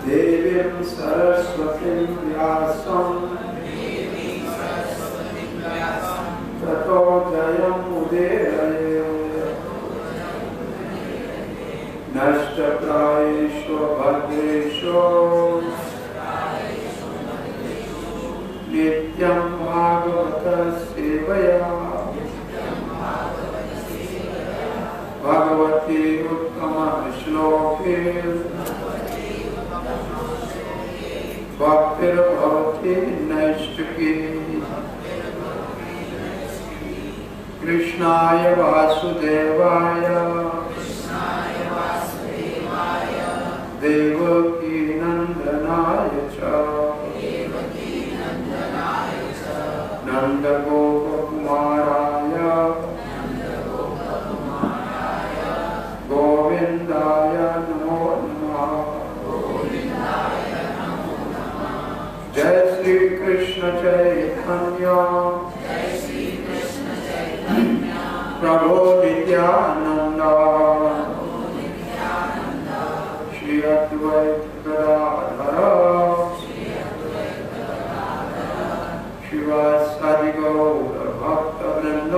देवीं सरस्वतीं व्यासं ततो जयमुदीरयेत्। नष्टप्रायेषु भद्रेषु नित्यं भागवत सेवया भगवती उत्तम श्लोके भक्तिर्भवति नैष्टिकी। कृष्णाय वासुदेवाय देवकी नंदनाय च नंदगोपकुमाराय गोविंदाय नमो नमः। जय श्री कृष्ण चैतन्य प्रभु नित्यानंद श्री अद्वैत गदाधर शिवासादि गौर भक्त वृंद।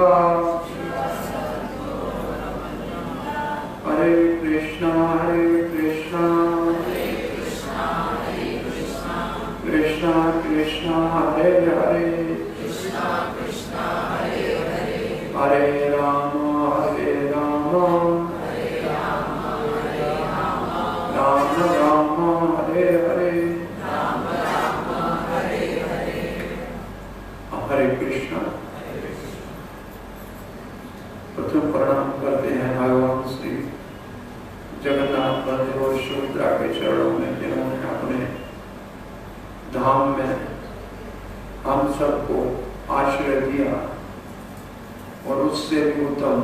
हरे कृष्णा कृष्णा कृष्णा हरे हरे हरे राम राम राम हरे हरे। हरे कृष्ण। प्रथम प्रणाम करते हैं भगवान श्री जगन्नाथ बलदेव और सुभद्रा के चरणों में, जिन्होंने अपने धाम में हम सबको आश्रय दिया और उससे भी उत्तम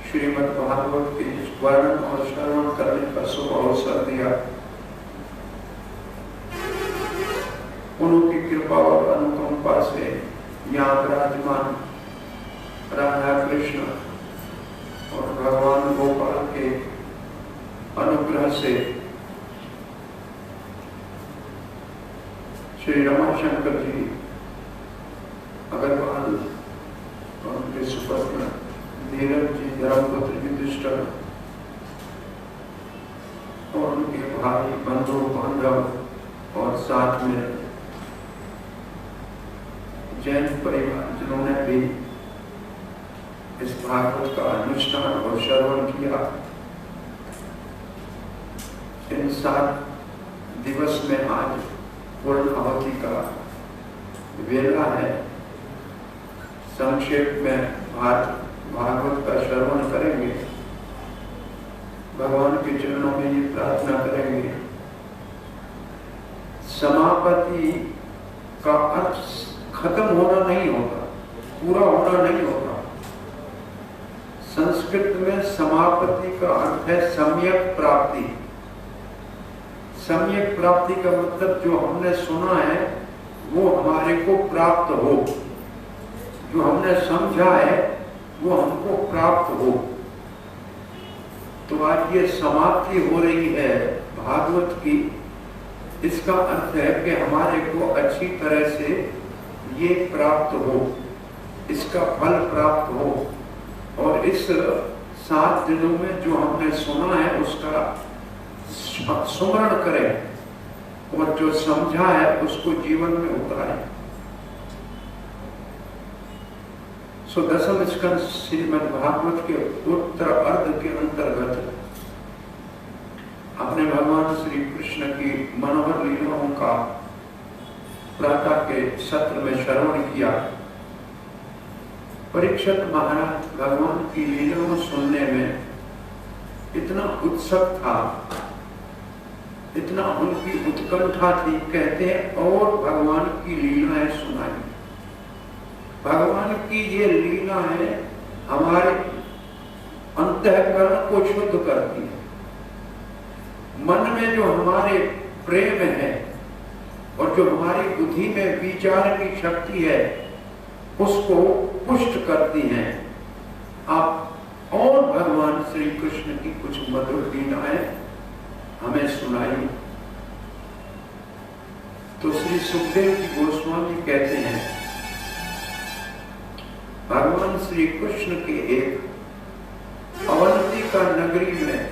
श्रीमद् भागवत के वर्णन और श्रवण करने का शुभ अवसर दिया। उनकी कृपा और अनुकंपा से यहाँ विराजमान राधा कृष्ण और भगवान गोपाल के अनुग्रह से श्री रमाशंकर जी अग्रवाल और उनके सुपत्न धीरज जी, धर्मपुत्र युधिष्ठिर और उनके भाई बंधु बांधव और साथ में जैन परिवार, जिन्होंने भी इस भागवत का अनुष्ठान और श्रवण किया। इन 7 दिवस में आज पूर्ण आहुति का वेला है। संक्षेप में भागवत का श्रवण करेंगे, भगवान के चरणों में ये प्रार्थना करेंगे। समापति का अर्थ खत्म होना नहीं होगा, पूरा होना नहीं होगा। संस्कृत में समापति का अर्थ है सम्यक प्राप्ति। सम्यक प्राप्ति का मतलब जो हमने सुना है वो हमारे को प्राप्त हो, जो हमने समझा है वो हमको प्राप्त हो। तो आज ये समाप्ति हो रही है भागवत की। इसका अर्थ है कि हमारे को अच्छी तरह से ये प्राप्त हो, इसका फल प्राप्त हो। और इस 7 दिनों में जो हमने सुना है उसका स्मरण करें और जो समझा है उसको जीवन में उतारें। सो दसम स्कंद श्रीमद् भागवत के उत्तर अर्ध के अंतर्गत अपने भगवान श्री कृष्ण की मनोहर लीलाओं का प्रातः के सत्र में श्रवण किया। परीक्षित महाराज भगवान की लीलाओं सुनने में इतना उत्सुक था, इतना उनकी उत्कंठा थी, कहते हैं और भगवान की लीलाएं सुनाई। भगवान की ये लीलाएं हमारे अंतःकरण को शुद्ध करती है। मन में जो हमारे प्रेम है और जो हमारी बुद्धि में विचार की शक्ति है उसको पुष्ट करती हैं। आप और भगवान श्री कृष्ण की कुछ मधुर लीलाएं हमें सुनाई तो श्री सुखदेव जी गोस्वामी कहते हैं, भगवान श्री कृष्ण के एक अवंतिका नगरी में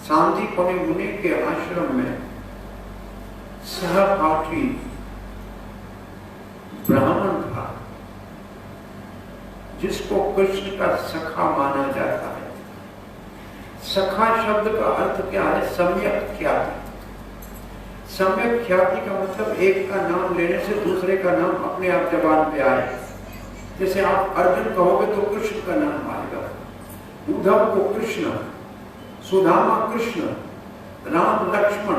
सांदीपनि मुनि के आश्रम में सहपाठी ब्राह्मण था, जिसको कृष्ण का सखा माना जाता है। सखा शब्द का अर्थ क्या है? सम्यक ख्याति। सम्यक ख्याति का मतलब एक का नाम लेने से दूसरे का नाम अपने आप जबान पे आए। जैसे आप अर्जुन कहोगे तो कृष्ण का नाम आएगा, उद्धव को कृष्ण, सुदामा कृष्ण, राम लक्ष्मण,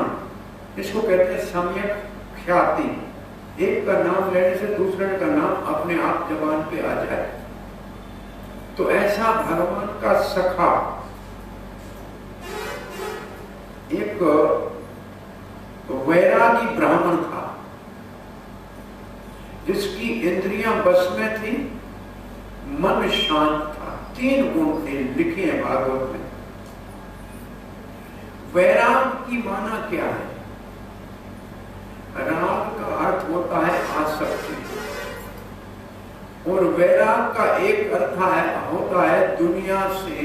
इसको कहते हैं सम्यक ख्याति। एक का नाम लेने से दूसरे का नाम अपने आप जबान पे आ जाए। तो ऐसा भगवान का सखा एक वैरागी ब्राह्मण था, जिसकी इंद्रियां बस में थी, मन शांत था। 3 गुण थे, लिखे हैं भागवत में। वैराग की माना क्या है? राग का अर्थ होता है आसक्ति, और वैराग का एक अर्थ होता है दुनिया से,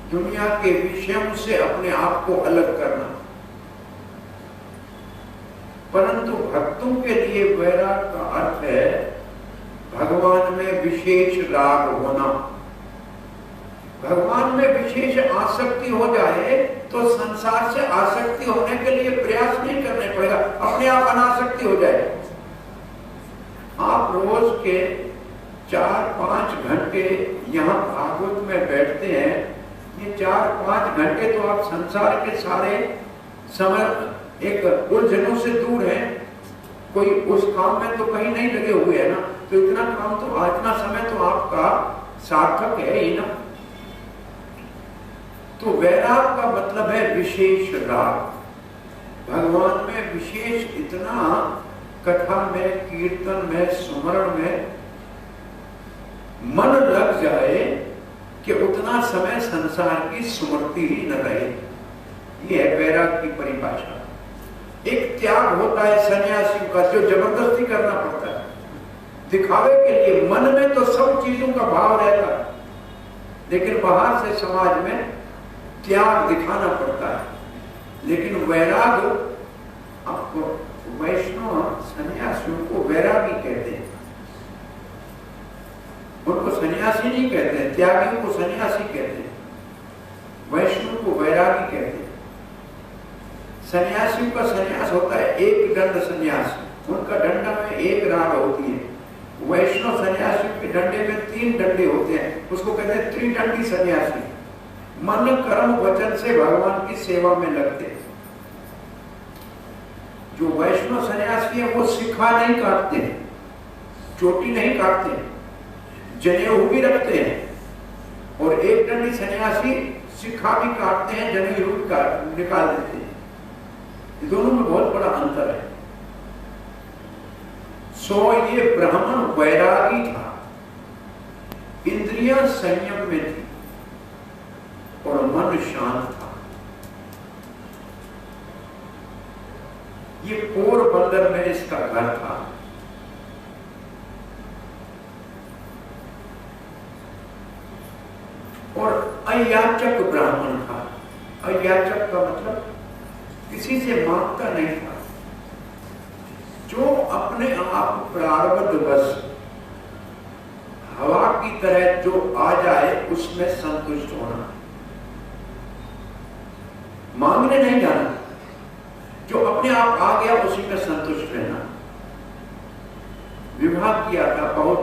दुनिया के विषयों से अपने आप को अलग करना। परंतु भक्तों के लिए वैराग का अर्थ है भगवान में विशेष राग होना। भगवान में विशेष आसक्ति हो जाए तो संसार से आसक्ति होने के लिए प्रयास नहीं करने पड़ेगा, अपने आप अनासक्ति हो जाए। आप रोज के 4-5 घंटे यहाँ भागवत में बैठते हैं, ये 4-5 घंटे तो आप संसार के सारे समय एक उलझनों से दूर हैं। कोई उस काम में तो कहीं नहीं लगे हुए है ना, तो इतना काम तो इतना समय तो आपका सार्थक है ही ना। तो वैराग का मतलब है विशेष राग। भगवान में विशेष इतना कथा में, कीर्तन में, सुमरण में मन लग जाए कि उतना समय संसार की स्मृति ही न रहे। यह है वैराग की परिभाषा। एक त्याग होता है सन्यासियों का, जो जबरदस्ती करना पड़ता है दिखावे के लिए। मन में तो सब चीजों का भाव रहता है, लेकिन बाहर से समाज में त्याग दिखाना पड़ता है। लेकिन वैराग, आपको वैष्णव सन्यासियों को वैरागी कहते हैं, उनको सन्यासी नहीं कहते हैं। त्यागियों को सन्यासी कहते हैं, वैष्णव को वैरागी कहते हैं। सन्यासियों का सन्यास होता है एक दंड सन्यास, उनका डंडा में एक राग होती है। वैष्णव सन्यासियों के डंडे में 3 डंडे होते हैं, उसको कहते हैं त्रिदंडी सन्यासी। मन कर्म वचन से भगवान की सेवा में लगते हैं। जो वैष्णव सन्यासी है वो शिखा नहीं काटते हैं, चोटी नहीं काटते हैं, जनेऊ भी रखते हैं। और एक दंडी सन्यासी शिखा भी काटते हैं, जनेऊ भी निकाल देते हैं। दोनों में बहुत बड़ा अंतर है। सो ये ब्राह्मण वैरागी था, इंद्रियां संयम में थी और मन शांत था। ये पोरबंदर में इसका घर था। और अयाचक ब्राह्मण था। अयाचक का मतलब किसी से मांगता नहीं था, जो अपने आप प्रारब्ध बस हवा की तरह जो आ जाए उसमें संतुष्ट होना, मांगने नहीं जाना। जो अपने आप आ गया उसी में संतुष्ट रहना। विवाह किया था, बहुत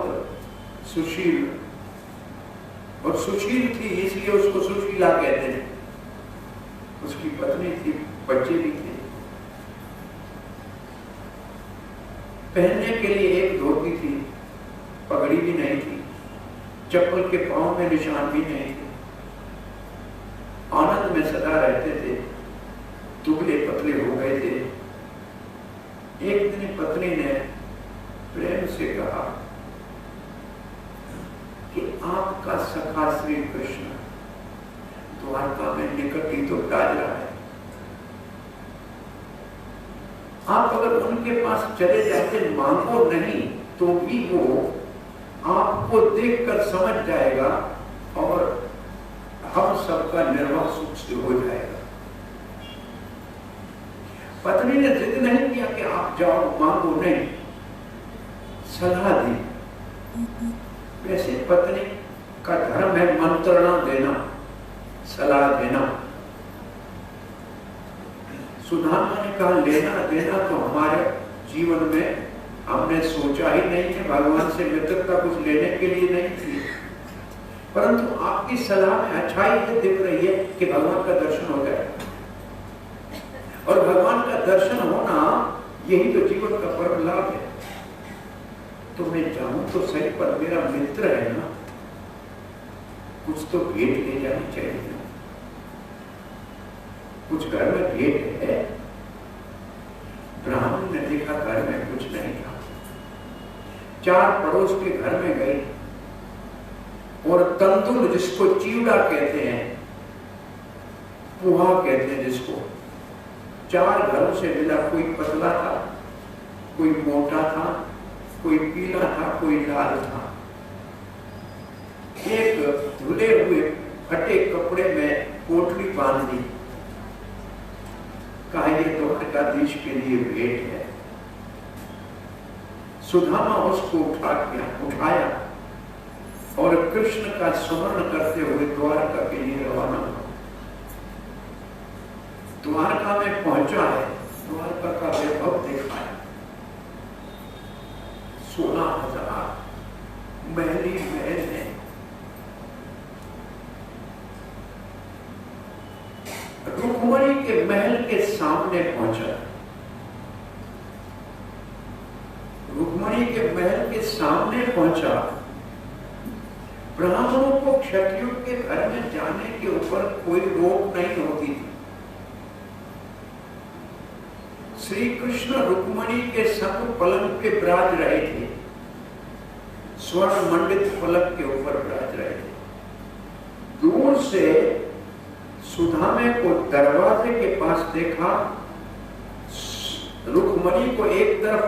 सुशील, और सुशील थी इसलिए उसको सुशीला कहते हैं। उसकी पत्नी थी, बच्चे भी थे। पहनने के लिए एक धोती थी, पगड़ी भी नहीं थी, चप्पल के पांव में निशान भी नहीं थे। आनंद में सदा रहते थे, दुबले पतले हो गए थे। एक दिन पत्नी ने प्रेम से कहा कि आपका सखा श्री कृष्ण द्वारका में निकट ही तो विराज रहा है। आप अगर उनके पास चले जाते, मांगो नहीं तो भी वो आपको देखकर समझ जाएगा और हम सबका निर्वाह सुख से हो जाएगा। पत्नी ने जिद नहीं किया कि आप जाओ, मांगो नहीं, सलाह दी। वैसे पत्नी का धर्म है मंत्रणा देना, सलाह देना। सुदामा ने कहा लेना देना तो हमारे जीवन में हमने सोचा ही नहीं कि भगवान से मित्रता कुछ लेने के लिए नहीं थी, परंतु आपकी सलाह में अच्छाई ये दिख रही है कि भगवान का दर्शन हो जाए, और भगवान का दर्शन होना यही तो जीवन का परम लाभ है। तो मैं जाऊं तो सही, पर मेरा मित्र है ना, कुछ तो भेंट ले जानी चाहिए ना। कुछ घर में भेंट है। ब्राह्मण ने देखा घर में कुछ नहीं था, 4 पड़ोस के घर में गई और तंदुल, जिसको चिवड़ा कहते हैं, पोहा कहते हैं जिसको, 4 घरों से मिला। कोई पतला था, कोई मोटा था, कोई पीला था, कोई लाल था। एक धुले हुए फटे कपड़े में पोटली बांध दी, कहा ये द्वारकाधीश के लिए भेंट है। सुदामा उसको उठाया और कृष्ण का स्मरण करते हुए द्वारका के लिए रवाना हुआ। द्वारका में पहुंचा है, द्वारका का वैभव देखा है। 16,000 महली महल है। रुक्मणी के महल के सामने पहुंचा। रुक्मणी के महल के सामने पहुंचा। ब्राह्मणों को क्षत्रियों के घर में जाने के ऊपर कोई रोक नहीं होती थी। श्री कृष्ण रुक्मणी के संग पलंग पे विराज रहे थे, स्वर्ण मंडित पलंग के ऊपर विराज रहे थे। दूर से सुदामे को दरवाजे के पास देखा, रुक्मणी को एक तरफ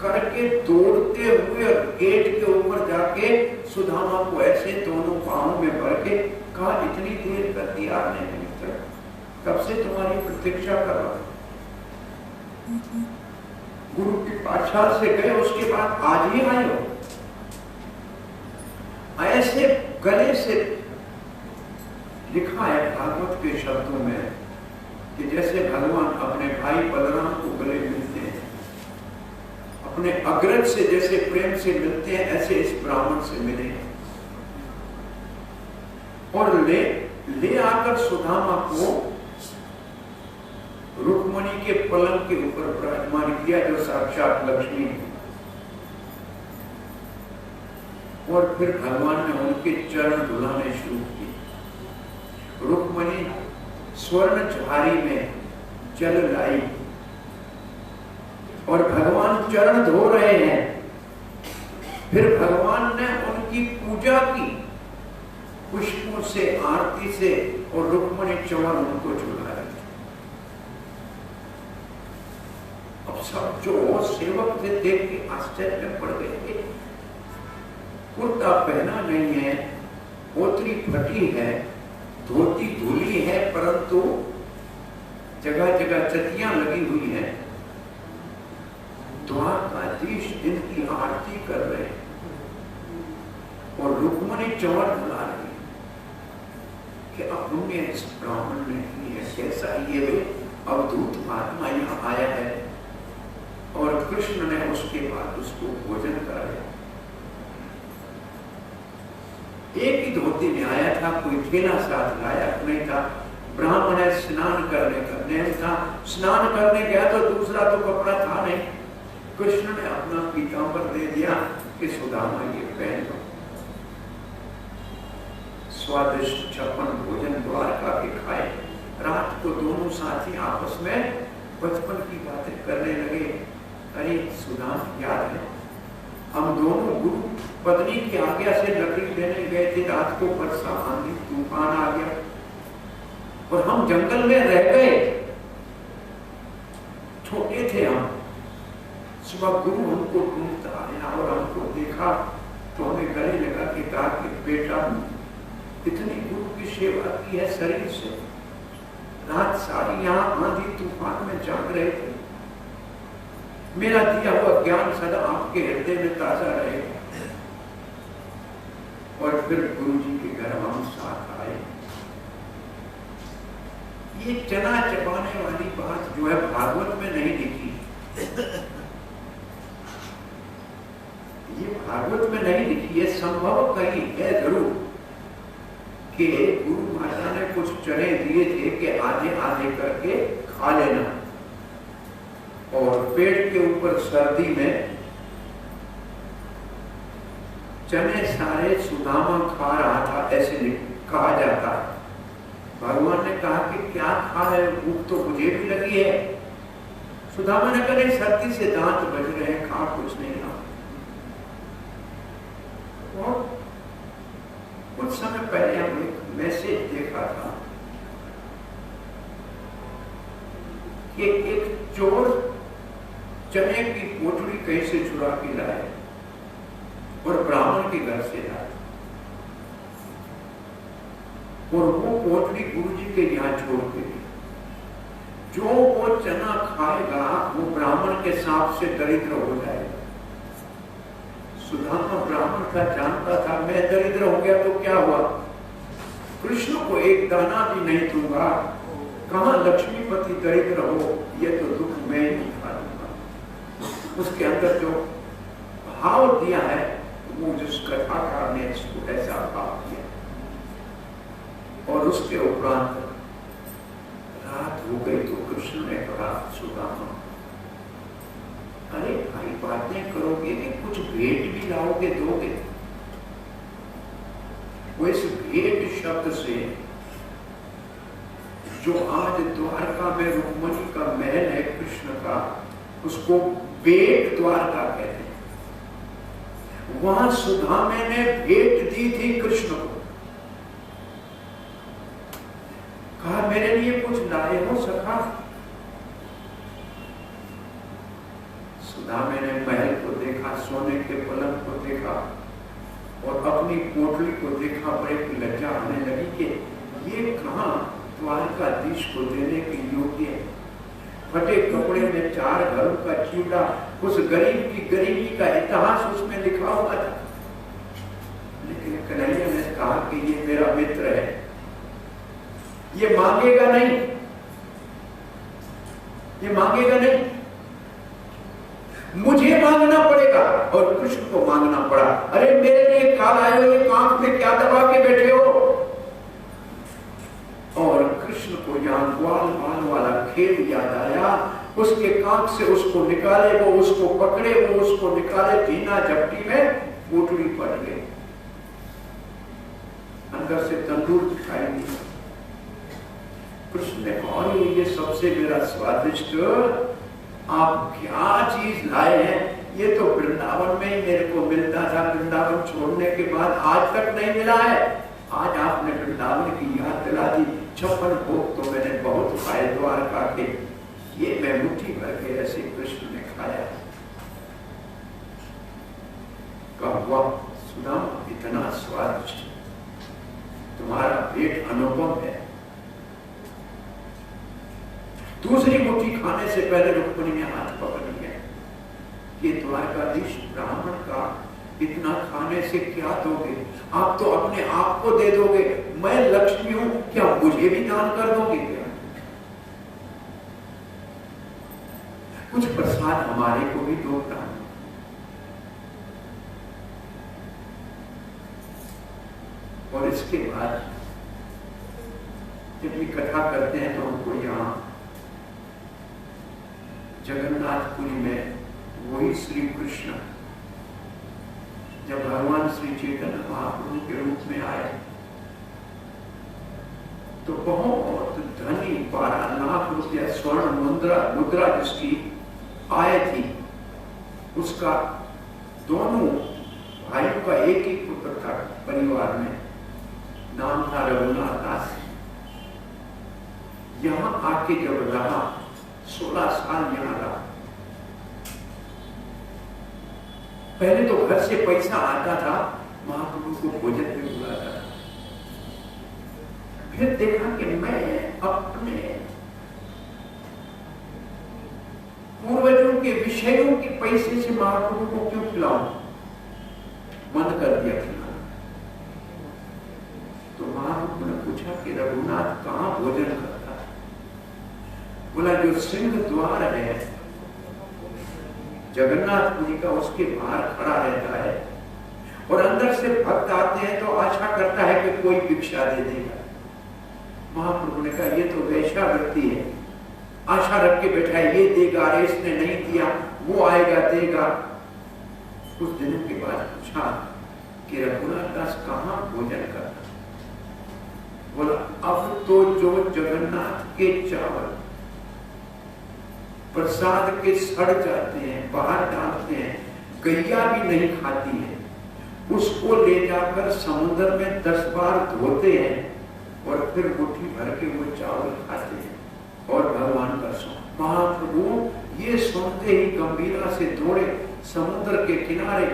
करके दौड़ते हुए गेट के ऊपर जाके सुदामा को ऐसे दोनों पांवों में भर के कहा, इतनी देर कर दी आपने मित्र, कब से तुम्हारी प्रतीक्षा कर रहा हूं। गुरु की पाठशाला से गए, उसके बाद आज ही आए हो। ऐसे गले से लिखा है भागवत के शब्दों में कि जैसे भगवान अपने भाई बलराम को गले मिलते हैं, अपने अग्रज से जैसे प्रेम से मिलते हैं, ऐसे इस ब्राह्मण से मिले और ले आकर सुदामा को रुक्मणी के पलंग के ऊपर विराजमान किया, जो साक्षात लक्ष्मी है। और फिर भगवान ने उनके चरण धुलाने शुरू किए। रुक्मणी स्वर्ण झारी में जल लाई और भगवान चरण धो रहे हैं। फिर भगवान ने उनकी पूजा की पुष्पों से, आरती से, और रुक्मणी चरण उनको झुला रही। अब सब जो सेवक थे देख के आश्चर्य में पड़ गए। कुर्ता पहना नहीं है, पोतरी फटी है, धोती धुली है, परंतु जगह जगह चतियां लगी हुई हैं। द्वारकाधीश इनकी आरती कर रहे हैं और रुक्मणी चौर बुला रही कि अब हमने इस ब्राह्मण ने की है, कैसा ये अवधूत महात्मा यहाँ आया है। और कृष्ण ने उसके बाद उसको भोजन कराया। एक ही धोती में आया था, कोई थैला साथ लाया नहीं था। ब्राह्मण है, स्नान करने का नियम था, स्नान करने गया तो दूसरा तो कपड़ा था नहीं। कृष्ण ने अपना पीतांबर दे दिया कि सुदामा ये पहन लो। स्वादिष्ट छप्पन भोजन द्वारका के खाए। रात को दोनों साथी आपस में बचपन की बातें करने लगे। अरे सुदामा याद है, हम दोनों गुरु पत्नी की आज्ञा से लकड़ी लेने गए थे, रात को वर्षा आंधी तूफान आ गया, और हम जंगल में रह गए, छोटे थे हम। सुबह गुरु हमको ढूंढता आया और हमको देखा तो हमें गले लगा के कहा कि बेटा इतनी गुरु की सेवा की है शरीर से, रात सारी यहाँ आंधी तूफान में जाग रहे थे, मेरा दिया हुआ ज्ञान सदा आपके हृदय में ताजा रहे। और फिर गुरु जी के घर हम साथ आए। ये चना चबाने वाली बात जो है भागवत में नहीं लिखी, ये भागवत में नहीं लिखी है, संभव कहीं है जरूर कि गुरु माता ने कुछ चने दिए थे कि आधे आधे करके खा लेना, और पेट के ऊपर सर्दी में चने सारे सुदामा खा रहा था, ऐसे कहा जाता है। भगवान ने कहा कि क्या खा है, भूख तो मुझे भी लगी है। सुदामा ने कहा सर्दी से दांत बज रहे हैं, खा कुछ नहीं रहा। और कुछ समय पहले हम एक मैसेज देखा था कि एक चोर चने की पोटली कहीं से चुरा के लाए और ब्राह्मण के घर से लाए, और वो पोटली गुरु जी के यहाँ छोड़ के गए। जो वो चना खाएगा वो ब्राह्मण के सांप से दरिद्र हो जाएगा। सुदामा ब्राह्मण था, जानता था मैं दरिद्र हो गया तो क्या हुआ, कृष्ण को एक दाना भी नहीं दूंगा, कहां लक्ष्मीपति दरिद्र हो, ये तो दुख मैं ही खा लूंगा। उसके अंदर जो भाव दिया है वो जिस कथाकार ने इसको ऐसा भाव दिया। और उसके उपरांत रात हो गई तो कृष्ण ने कहा सुदामा, अरे भाई बातें करोगे कि कुछ भेंट भी लाओगे, दोगे? वो इस भेंट शब्द से जो आज द्वारका में रुक्मणी का महल है कृष्ण का, उसको बेट द्वारका कहते हैं। वहां सुदामे ने भेंट दी थी कृष्ण को, कहा मेरे लिए कुछ लाए हो सखा? सुदामे ने महल को देखा, सोने के पलंग को देखा और अपनी पोटली को देखा, बड़े लज्जा आने लगी कि ये कहां द्वारकाधीश को देने के योग्य है। फटे कपड़े में 4 घरों का चीड़ा, उस गरीब की गरीबी का इतिहास उसमें लिखा हुआ था। लेकिन कन्हैया ने कहा कि ये मेरा मित्र है, ये मांगेगा नहीं, ये मांगेगा नहीं, मुझे मांगना पड़ेगा। और कृष्ण को मांगना पड़ा। अरे मेरे लिए काल आए हो, ये आंख में क्या दबा के बैठे हो? और कृष्ण को यहाँ ग्वाल बाल वाला खेल याद आया। उसके कांख से उसको निकाले, वो उसको पकड़े, वो उसको निकाले, धीना झपटी में पोटली पड़ गई, अंदर से तंदूर दिखाई दिया। कृष्ण ने कहा ये सबसे मेरा स्वादिष्ट आप क्या चीज लाए हैं? ये तो वृंदावन में ही मेरे को मिलता था, वृंदावन छोड़ने के बाद आज तक नहीं मिला है। आज आपने वृंदावन की याद दिला दी। 56 भोग तो मैंने बहुत खाए द्वारका के, ये मैं मुट्ठी भर के ऐसे कृष्ण ने खाया। कहा सुदामा इतना स्वादिष्ट, तुम्हारा पेट अनुपम है। दूसरी मुट्ठी खाने से पहले रुक्मिणी ने हाथ पकड़ लिया, ये द्वारकाधीश ब्राह्मण का इतना खाने से क्या दोगे? आप तो अपने आप को दे दोगे, मैं लक्ष्मी हूं, क्या मुझे भी दान कर दोगे क्या? कुछ प्रसाद हमारे को भी दो प्राण। और इसके बाद जब ये कथा करते हैं तो हमको यहाँ जगन्नाथपुरी में वही श्री कृष्ण जब भगवान श्री चैतन्य महाप्रभु के रूप में आए तो बहुत धनी 12 लाख रुपया स्वर्ण मुद्रा जिसकी आय थी, उसका दोनों भाइयों का एक ही पुत्र था परिवार में, नाम था रघुनाथ दास। यहां आके जब रहा 16 साल यहां रहा, पहले तो घर से पैसा आता था, महाप्रभु को भोजन में बुलाता था। फिर देखा कि मैं अपने पूर्वजों के विषयों के पैसे से महाप्रभु को क्यों खिलाऊं, बंद कर दिया खिलाना। तो महाप्रभु ने पूछा कि रघुनाथ कहां भोजन करता है? बोला जो सिंह द्वार है जगन्नाथपुरी का, उसके बाहर खड़ा रहता है और अंदर से भक्त आते हैं तो आशा करता है कि कोई भिक्षा दे देगा। महाप्रभु ने कहा ये तो वैश्यावृत्ति है, आशा रख के बैठा है ये देगा, अरे इसने नहीं दिया वो आएगा देगा। कुछ दिनों के बाद पूछा कि रघुनाथ दास कहां भोजन करता? बोला अब तो जो जगन्नाथ के चावल प्रसाद के सड़ जाते हैं, बाहर डालते हैं, गैया भी नहीं खाती है, उसको ले जाकर समुद्र में 10 बार धोते हैं और फिर मुट्ठी भर के वो चावल खाते हैं और भगवान का सौंप। महाप्रभु ये सुनते ही गंभीरता से दौड़े समुद्र के किनारे,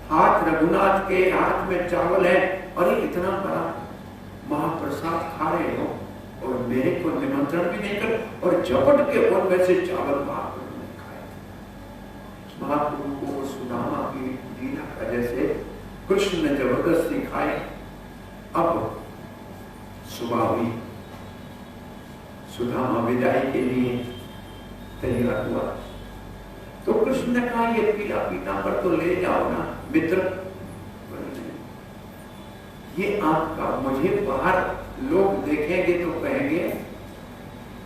हाथ रघुनाथ के हाथ में चावल है, अरे इतना बड़ा महाप्रसाद खा रहे हो और मेरे को निमंत्रण भी नहीं कर, और झपट के उनमें से चावल महाप्रभु ने खाए। महाप्रभु को सुदामा की लीला का जैसे कृष्ण ने जबरदस्ती खाए। अब सुबह हुई, सुदामा विदाई के लिए तैयार हुआ तो कृष्ण ने कहा ये पीला पीतांबर तो ले जाओ ना मित्र, ये आपका, मुझे बाहर लोग देखेंगे तो कहेंगे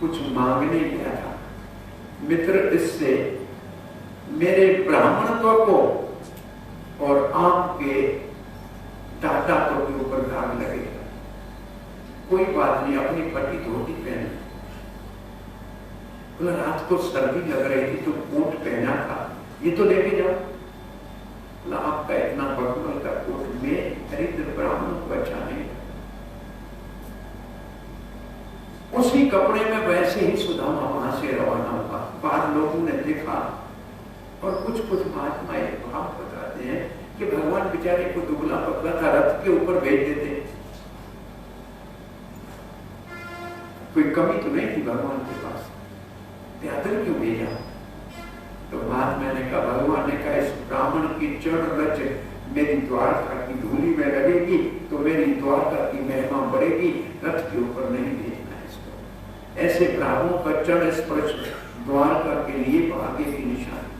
कुछ मांगने गया था मित्र, इससे मेरे ब्राह्मणत्व को और आपके दातात्व के ऊपर दाग लगेगा। कोई बात नहीं, अपनी फटी धोती पहन। बोला रात को सर्दी लग रही थी तो कोट पहना था, ये तो लेके जाओ। बोला आपका इतना बकमल का कोट में दरिद्र ब्राह्मण को अच्छा नहीं। उसी कपड़े में वैसे ही सुदामा वहां से रवाना हुआ। बाद लोगों ने देखा और कुछ कुछ महात्माएं भाव बताते हैं कि भगवान बेचारे को दुबला पतला था, रथ के ऊपर भेज देते, कोई कमी तो नहीं थी भगवान के पास, पैदल क्यों भेजा? तो बाद मैंने कहा, भगवान ने कहा इस ब्राह्मण की चरण रच मेरी द्वारका की धूली में लगेगी तो मेरी द्वारका की महिमा बढ़ेगी, रथ के ऊपर नहीं भेजना है इसको। ऐसे ब्राह्मणों का चरण स्पर्श द्वारका के लिए भाग्य की निशानी।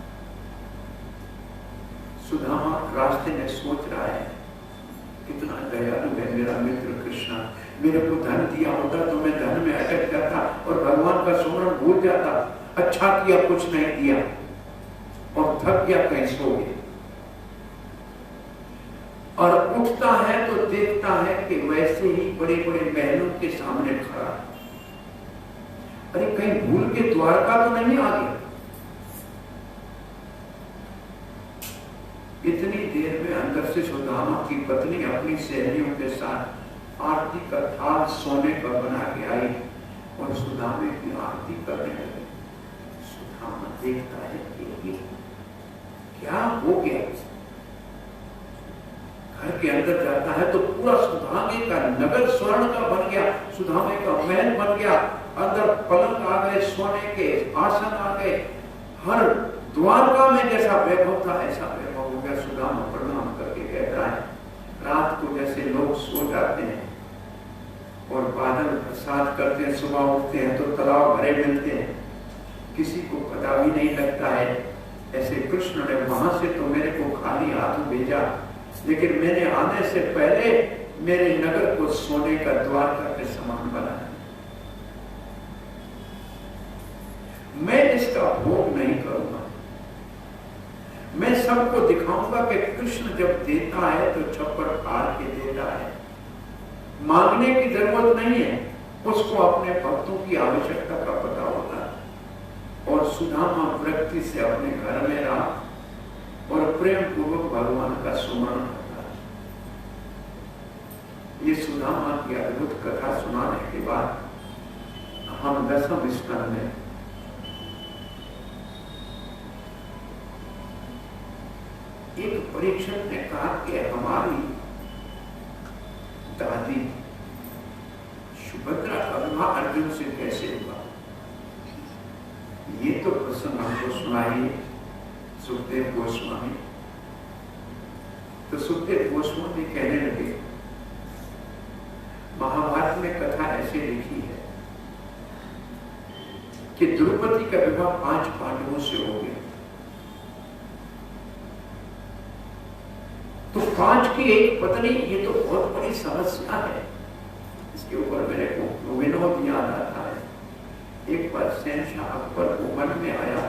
सुदामा रास्ते में सोच रहा है कितना दयालु है मेरा मित्र कृष्ण, मेरे को धन दिया होता तो मैं धन में अटक जाता और भगवान का सुमरण भूल जाता, अच्छा किया कुछ नहीं दिया और थक गया कहीं सो गया। और उठता है तो देखता है कि वैसे ही बड़े बड़े महलों के सामने खड़ा, अरे कहीं भूल के द्वारका तो नहीं आ गया। इतनी देर में अंदर से सुदामा की पत्नी अपनी सहेलियों के साथ आरती का थाल सोने का बना के आई और सुदामे की आरती करने लगे। सुदामा देखता है कि क्या हो गया। घर के अंदर जाता है तो पूरा सुदामे का नगर स्वर्ण का बन गया, सुदामे का महल बन गया, अंदर पलंग आ गए, सोने के आसन आ गए, हर द्वारका में जैसा वैभव था ऐसा वैभव हो गया। सुदामा प्रणाम करके कहता है, रात को जैसे लोग सो जाते हैं और बादल बरसात करते हैं, सुबह उठते हैं तो तालाब भरे मिलते हैं, किसी को पता भी नहीं लगता है, ऐसे कृष्ण ने वहां से तो मेरे को खाली हाथ भेजा, लेकिन मैंने आने से पहले मेरे नगर को सोने का द्वारका के समान बनाया। मैं इसका भोग नहीं करूंगा, मैं सबको दिखाऊंगा कि कृष्ण जब देता है तो छप्पर फाड़ के देता है, मांगने की जरूरत नहीं है, उसको अपने भक्तों की आवश्यकता का पता होता है। और सुदामा वृत्ति से अपने घर में रहा और प्रेम पूर्वक भगवान का सुमरण करता। ये सुदामा की अद्भुत कथा सुनाने के बाद हम 10वें स्कंद में एक परीक्षक ने कहा कि हमारी दादी सुभद्रा का विवाह अर्जुन से कैसे हुआ। ये तो प्रसंग हमको सुनाइए सुखदेव गोस्वामी। तो सुखदेव गोस्वामी कहने लगे, महाभारत में कथा ऐसे लिखी है कि द्रौपदी का विवाह 5 पांडवों से हो गया। तो 5 की एक पत्नी, ये तो बहुत बड़ी समस्या है। इसके ऊपर मेरे को विनोद याद आता है। एक बार शहंशाह अकबर को मन में आया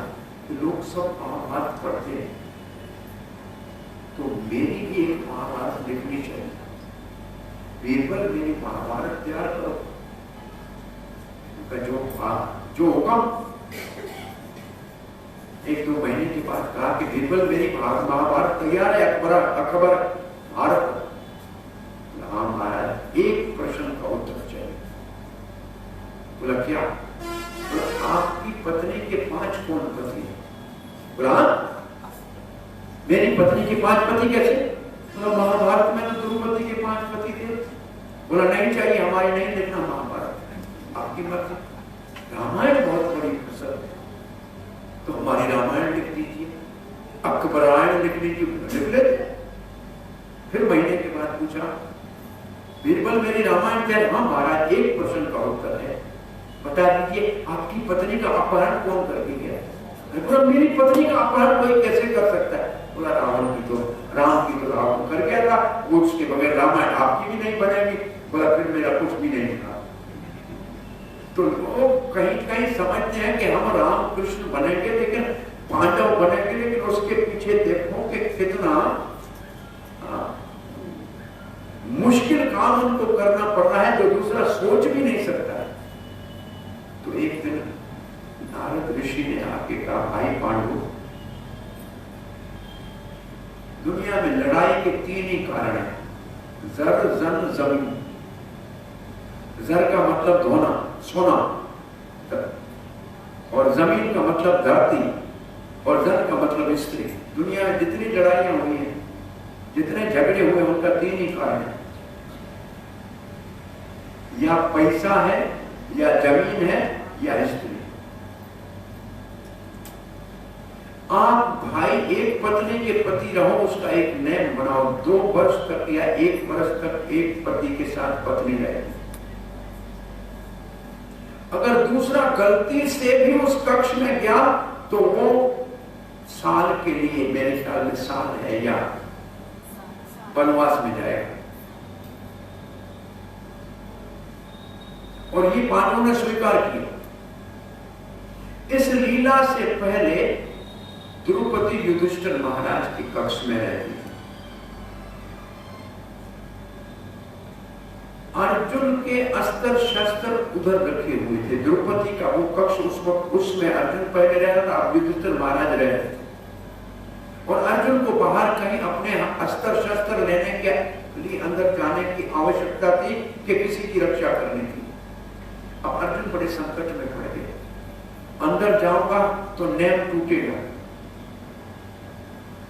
कि लोग सब महाभारत पढ़ते हैं, तो मेरी भी एक महाभारत लिखनी चाहिए। बीरबल मेरी महाभारत तैयार करो। जो होगा 1-2 महीने के बाद कहा कि बीरबल मेरी महाभारत तैयार है। अकबर भारत हाँ महाराज, एक प्रश्न का उत्तर चाहिए। बोला क्या? बोला आपकी पत्नी के 5 कौन पति है? बोला मेरी पत्नी के 5 पति कैसे? बोला महाभारत में तो द्रौपदी के 5 पति थे। बोला नहीं चाहिए, हमारी नहीं लिखना महाभारत, आपकी मर्जी। रामायण बहुत बड़ी फसल है, तो हमारी रामायण लिख दीजिए, अकबरायण लिख लीजिए। लिख लेते। फिर महीने के बाद पूछा, बीरबल मेरी रामायण क्या है? हाँ महाराज, एक प्रश्न का उत्तर है, बता दीजिए आपकी पत्नी का अपहरण कौन करके गया? बोला मेरी पत्नी का अपहरण कोई कैसे कर सकता है? बोला राम की तो रावण कर गया था, उसके बगैर रामायण आपकी भी नहीं बनेगी। बोला फिर मेरा कुछ भी नहीं था। तो लोग कहीं कहीं समझते हैं कि हम राम कृष्ण बनेंगे, लेकिन पांडव बनेंगे, लेकिन उसके पीछे देखो कि कितना मुश्किल काम उनको करना पड़ रहा है जो दूसरा सोच भी नहीं सकता है। तो एक दिन नारद ऋषि ने आके कहा, भाई पांडु, दुनिया में लड़ाई के 3 ही कारण हैं, जर, जन, जमीन। जर का मतलब धोना, सोना, और जमीन का मतलब धरती, और जन का मतलब स्त्री। दुनिया में जितनी लड़ाइयां हुई हैं, जितने झगड़े हुए, उनका 3 ही कारण है, या पैसा है, या जमीन है, या स्त्री। आप भाई एक पत्नी के पति रहो, उसका एक नियम बनाओ, 2 वर्ष तक या 1 वर्ष तक एक पति के साथ पत्नी रहेगी। अगर दूसरा गलती से भी उस कक्ष में गया तो वो साल के लिए, मेरे ख्याल में साल है, या वनवास में जाएगा। और ये पांडवों ने स्वीकार किया। इस लीला से पहले द्रौपदी युधिष्ठिर महाराज के कक्ष में रहती थी। अर्जुन के अस्त्र शस्त्र उधर रखे हुए थे। द्रौपदी का वो कक्ष उस वक्त, उसमें अर्जुन पहले रह रहा था, अब युधिष्ठिर महाराज रह रहे थे। और अर्जुन को बाहर कहीं अपने अस्त्र शस्त्र लेने के लिए अंदर जाने की आवश्यकता थी कि किसी की रक्षा करनी थी। अब अर्जुन बड़े संकट में पड़ गए। अंदर जाऊंगा तो नियम टूटेगा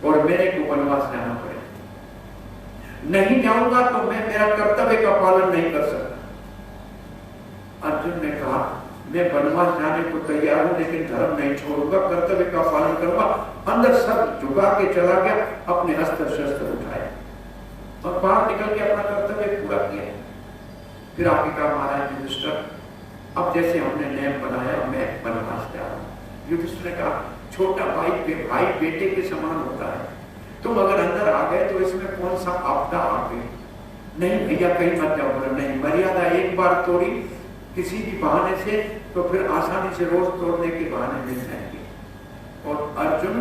और मेरे को वनवास जाना पड़ेगा, नहीं जाऊंगा तो मैं मेरा कर्तव्य का पालन नहीं कर सकता। अर्जुन ने कहा, मैं वनवास जाने को तैयार हूं, लेकिन धर्म नहीं छोड़ूंगा, कर्तव्य का पालन करूंगा। अंदर सब झुका के चला गया, अपने अस्त्र शस्त्र उठाए और बाहर निकल के अपना कर्तव्य पूरा किया। फिर आगे कहा, महाराज युधिष्ठिर, अब जैसे हमने नियम बनाया, मैं वनवास जा रहा हूं। युधिष्ठिर ने कहा, छोटा भाई बेटे के समान होता है, तुम अगर अंदर आ गए तो इसमें कौन सा आपदा आ गई? नहीं भैया कहीं मत जाओ। बोला नहीं, मर्यादा एक बार तोड़ी किसी भी बहाने से तो फिर आसानी से रोज तोड़ने के बहाने मिल जाएंगे। और अर्जुन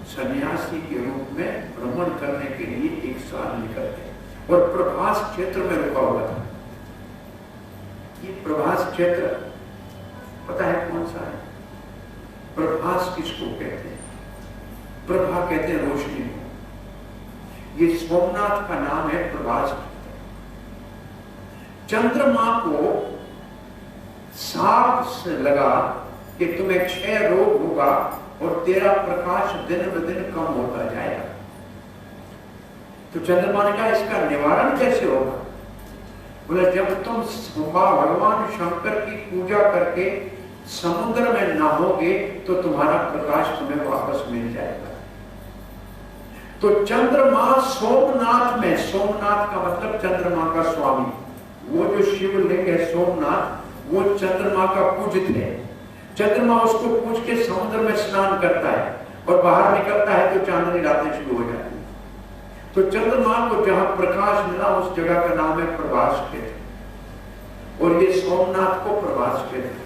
सन्यासी के रूप में भ्रमण करने के लिए 1 साल निकल गए और प्रभास क्षेत्र में रुका हुआ था। ये प्रभास क्षेत्र पता है कौन सा है? प्रभास किसको कहते हैं? प्रभा कहते हैं रोशनी को। ये सोमनाथ का नाम है प्रभास। चंद्रमा को साफ से लगा कि तुम्हें क्षय रोग होगा और तेरा प्रकाश दिन ब दिन कम होता जाएगा। तो चंद्रमा ने कहा इसका निवारण कैसे होगा? बोले जब तुम भगवान शंकर की पूजा करके समुद्र में नहाओगे तो तुम्हारा प्रकाश तुम्हें वापस मिल जाएगा। तो चंद्रमा सोमनाथ में, सोमनाथ का मतलब चंद्रमा का स्वामी, वो जो शिवलिंग है सोमनाथ, वो चंद्रमा का पूजित है। चंद्रमा उसको पूज के समुद्र में स्नान करता है और बाहर निकलता है तो चांदनी रातें शुरू हो जाती है। तो चंद्रमा को जहां प्रकाश मिला उस जगह का नाम है प्रभास क्षेत्र, और ये सोमनाथ को प्रभास क्षेत्र है।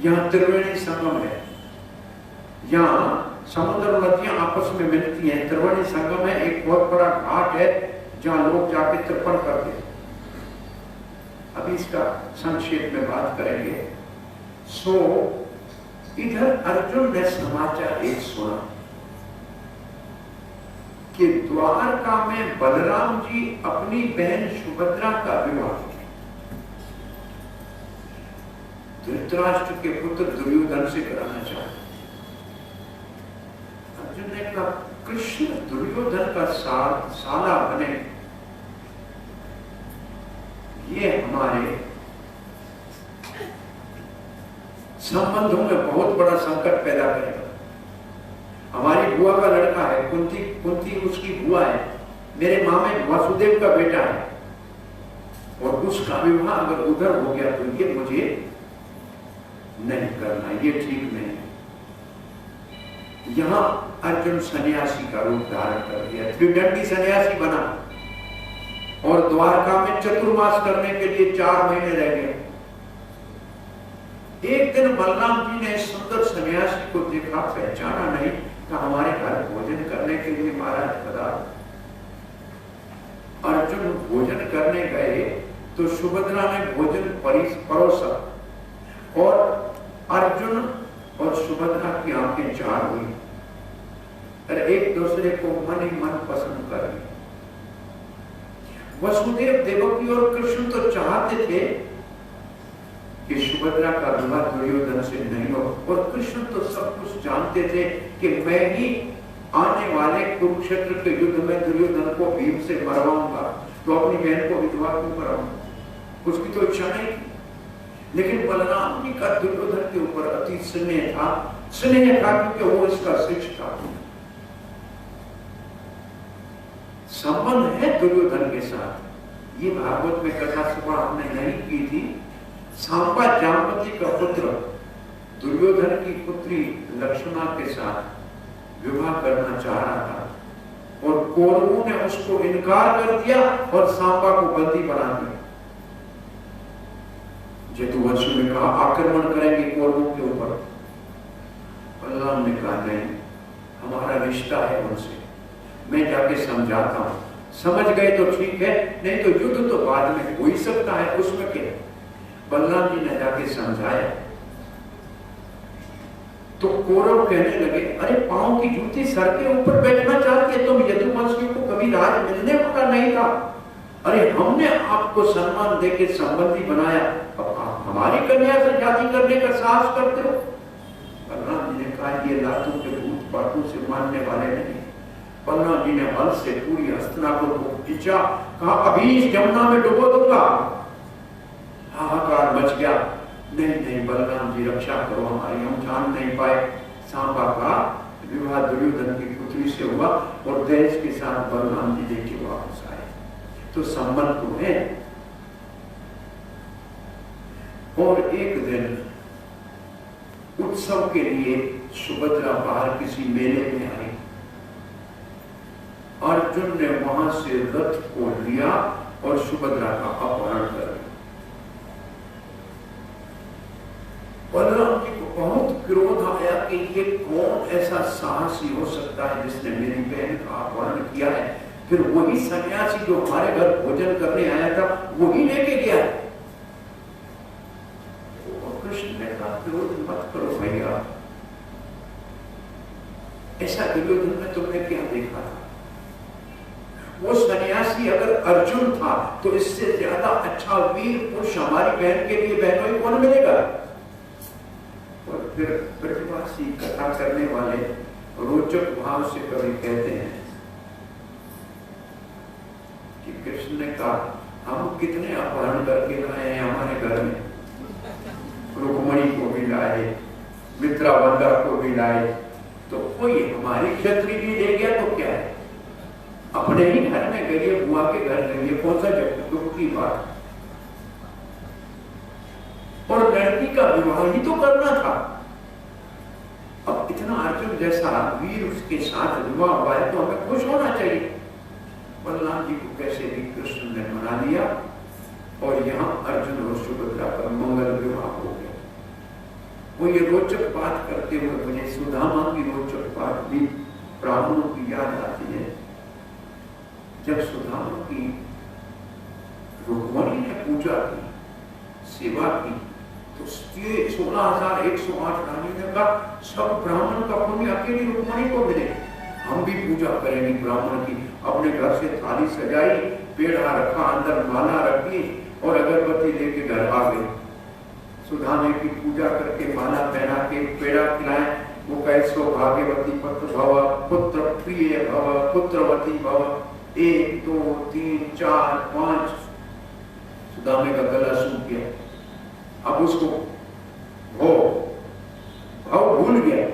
यहां त्रिवेणी संगम है, यहां समुद्र नदियां आपस में मिलती हैं। त्रिवेणी संगम है, एक बहुत बड़ा घाट है जहां लोग जाके तर्पण करते हैं। अभी इसका संक्षेप में बात करेंगे। सो इधर अर्जुन ने समाचार एक सुना कि द्वारका में बलराम जी अपनी बहन सुभद्रा का विवाह धृतराष्ट्र के पुत्र दुर्योधन से कराना चाहते। अर्जुन ने कहा कृष्ण दुर्योधन का साला बने, ये हमारे संबंधों में बहुत बड़ा संकट पैदा करेगा। हमारी बुआ का लड़का है, कुंती उसकी बुआ है, मेरे मामे वासुदेव का बेटा है, और उसका विवाह अगर उधर हो गया तो ये मुझे नहीं करना, ये ठीक नहीं। यहां अर्जुन सन्यासी का रूप धारण कर लिया, त्रिदंडी सन्यासी बना, और द्वारका में चतुर्मास करने के लिए 4 महीने रह गए। एक दिन बलराम जी ने सुंदर सन्यासी को देखा, पहचाना नहीं, कहा हमारे घर भोजन करने के लिए महाराज पधारो। अर्जुन भोजन करने गए तो सुभद्रा ने भोजन परोसा, और अर्जुन और सुभद्रा की आंखें चार हुई, और एक दूसरे को मन ही मन पसंद कर लिया। वसुदेव, देवकी और कृष्ण तो चाहते थे कि सुभद्रा का विवाह दुर्योधन से नहीं हो, और कृष्ण तो सब कुछ जानते थे कि मैं ही आने वाले कुरुक्षेत्र के युद्ध में दुर्योधन को भीम से मरवाऊंगा, तो अपनी बहन को विधवा क्यों कराऊंगा? उसकी तो इच्छा नहीं थी। लेकिन बलराम जी का दुर्योधन के ऊपर अति स्नेह था क्योंकि वो इसका शिष्य था। संबंध है दुर्योधन के साथ। ये भागवत में कथा सभा हमने नहीं की थी। सांबा जामवती का पुत्र दुर्योधन की पुत्री लक्ष्मणा के साथ विवाह करना चाह रहा था, और कौरवों ने उसको इनकार कर दिया और सांबा को बंदी बना दिया। जतुवंशी ने कहा आक्रमण करेंगे कौरवों के ऊपर। बलराम ने कहा नहीं, हमारा रिश्ता है उनसे, मैं जाके समझाता हूं, समझ गए तो ठीक है, नहीं तो युद्ध तो बाद में हो ही सकता है, उसमें क्या। बलराम जी ने जाके समझाया तो कौरव कहने लगे अरे पांव की जूती सर के ऊपर बैठना चाहती है तुम? यदुवंशियों को कभी राज मिलने वाला नहीं था। अरे हमने आपको सम्मान देके संबंधी बनाया, अब आप हमारी कन्या से शादी करने का साहस करते हो? बलराम जी ने कहा ये लातों के भूत बातों से मानने वाले नहीं। बलराम जी ने हल से पूरी हस्तिनापुर को खींचा, कहा अभी इस जमुना में डुबो दूंगा। हाहाकार मच गया। नहीं बलराम जी रक्षा करो हमारी, हम जान नहीं पाए। सांबा का विवाह दुर्योधन की पुत्री से हुआ और दहेज के साथ बलराम जी लेके वापस आए। तो संबंध तो है। और एक दिन उत्सव के लिए सुभद्रा बाहर किसी मेले में आई। अर्जुन ने वहां से रथ को लिया और सुभद्रा का अपहरण कर दिया। बलराम जी को बहुत क्रोध आया कि ये कौन ऐसा साहसी हो सकता है जिसने मेरी बहन का अपहरण किया है, फिर वही सन्यासी जो हमारे घर भोजन करने आया था वही लेके गया है। और कृष्ण ने कहा क्रोध मत करो भैया, ऐसा दुर्योधन में तुमने क्या देखा था? वो सन्यासी अगर अर्जुन था तो इससे ज्यादा अच्छा वीर पुरुष हमारी बहन के लिए बहनों ही कौन मिलेगा। और फिर ब्रजवासी कथा करने वाले रोचक भाव से कभी कहते हैं कि कृष्ण ने कहा हम कितने अपहरण करके लाए हैं हमारे घर में, रुक्मणी को भी लाए, मित्रावंदा को भी लाए, तो कोई हमारी क्षत्रिय भी ले गया तो क्या है, अपने ही घर में गए, बुआ के घर गए, कौन सा दुख की बात। और लड़की का विवाह ही तो करना था। अब इतना अर्जुन जैसा वीर उसके साथ विवाह हुआ है तो हमें खुश होना चाहिए। बलराम जी को कैसे भी कृष्ण ने मना लिया और यहाँ अर्जुन और सुभद्रा का मंगल विवाह हो गया। वो ये रोचक बात करते हुए मुझे सुदामा की रोचक बात भी ब्राह्मणों की याद आती है। जब सुदामा की रुक्मणी ने पूजा की, सेवा की, तो 16,108 रानी ने कहा सब ब्राह्मण का पुण्य अकेली रुक्मणी को मिले, हम भी पूजा करेंगे ब्राह्मण की। अपने घर से थाली सजाई, पेड़ा रखा, अंदर माला रखी और अगरबत्ती लेके घर आ गए। सुदामे की पूजा करके माला पहना के पेड़ा खिलाए। वो कैसो भाग्यवती पत्र भव, पुत्र प्रिय भव, पुत्रवती भव, 1 2 3 4 5। सुदामे का गला सूख गया। अब उसको भाव भूल गया।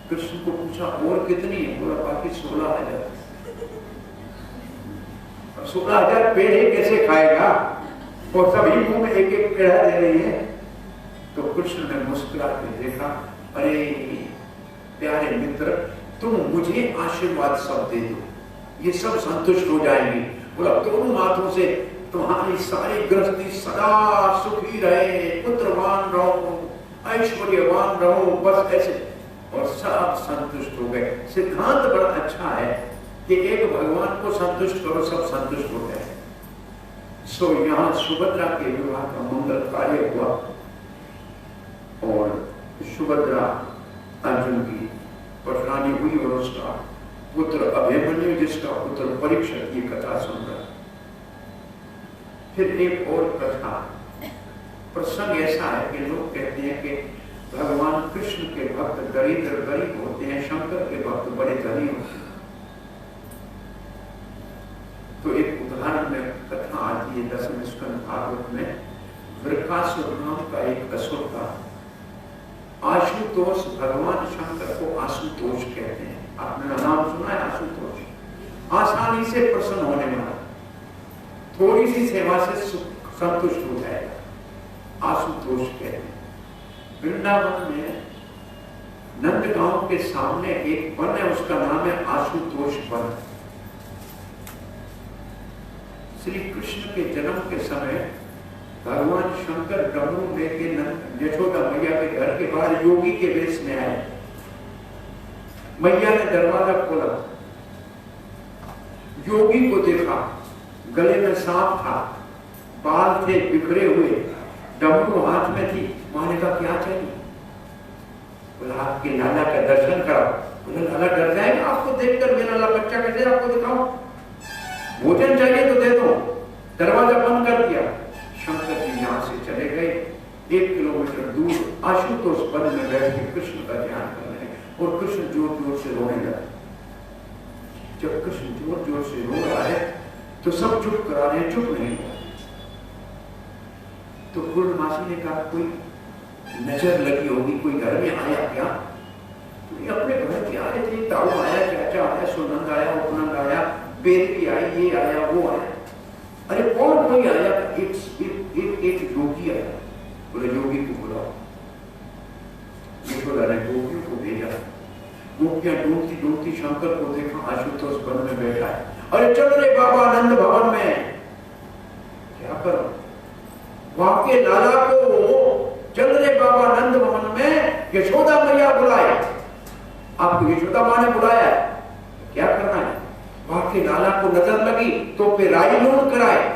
कृष्ण को पूछा और कितनी है, बोला बाकी 16,000। 16,000 पेड़े कैसे खाएगा, और सभी मुंह में एक एक पेड़ा दे रही है। तो कृष्ण ने मुस्कुरा के देखा, अरे प्यारे मित्र, तुम मुझे आशीर्वाद सब दे दो, ये सब संतुष्ट हो जाएंगे। बोला दोनों हाथों से तुम्हारी सारी गृहस्थी सदा सुखी रहे, पुत्रवान रहो, ऐश्वर्यवान रहो, बस ऐसे। और सब संतुष्ट हो गए। सिद्धांत बड़ा अच्छा है कि एक भगवान को संतुष्ट करो, सब संतुष्ट हो गए। सो यहाँ सुभद्रा के विवाह का मंगल कार्य हुआ और सुभद्रा अर्जुन की पटरानी हुई और उसका पुत्र अभिमन्यु, जिसका पुत्र परीक्षित, ये कथा सुन रहा। फिर एक और कथा प्रसंग ऐसा है कि लोग कहते हैं कि भगवान कृष्ण के भक्त दरिद्र गरीब होते हैं, शंकर के भक्त बड़े धनी होते हैं। तो एक उदाहरण में कथा आती है 10वें स्कंद भागवत में। वृकासुर नाम का एक असुर था। आशुतोष, भगवान शंकर को आशुतोष कहते हैं। आपने नाम सुना है आशुतोष? आसानी से प्रसन्न होने वाला, थोड़ी सी सेवा से संतुष्ट हो जाएगा, आशुतोष कहते हैं। वृंदावन में नंदगांव के सामने एक वन है, उसका नाम है आशुतोष वन। श्री कृष्ण के जन्म के समय भगवान शंकर डमरू लेके यशोदा मैया के घर के बाहर योगी के वेश में आए। मैया ने दरवाजा खोला, योगी को देखा, गले में सांप था, बाल थे बिखरे हुए, डमरू हाथ में थी। मां ने कहा क्या चाहिए? बोला आपके लाला का दर्शन कराओ। बोला लाला डर जाएगा आपको देखकर, मेरा लाला बच्चा कैसे आपको दिखाओ? भोजन चाहिए तो दे दो। दरवाजा बंद कर दिया। शंकर जी यहाँ से चले गए। 1 किलोमीटर दूर आशुतोष वन में बैठ के कृष्ण का ध्यान कर रहे हैं और कृष्ण जोर जोर से रोने लगे। जब कृष्ण जोर जोर से रो रहा है तो सब चुप करा रहे हैं, चुप नहीं हो। तो पूर्णमासी ने कहा कोई नजर लगी होगी, कोई घर में आया क्या? तो ये अपने घर के आ रहे थे, ताऊ आया, चाचा आया, सुनंद आया, उपनंद आया, बेटी आई, ये आया, वो आया। अरे कौन कोई आया? एक योगी आया। बोले योगी को बुलाओ। यशोदा ने गोपियों को भेजा। गोपियां ढूंढती ढूंढती शंकर को देखा, आशुतोष वन में बैठा है। अरे चल रे बाबा नंद भवन में। क्या करो? वहां के लाला को चल रे बाबा नंद भवन में, यशोदा मैया बुलाए। आपको यशोदा मां ने बुलाया, क्या करना है? वहां के लाला को नजर लगी तो पे राई नून कराए।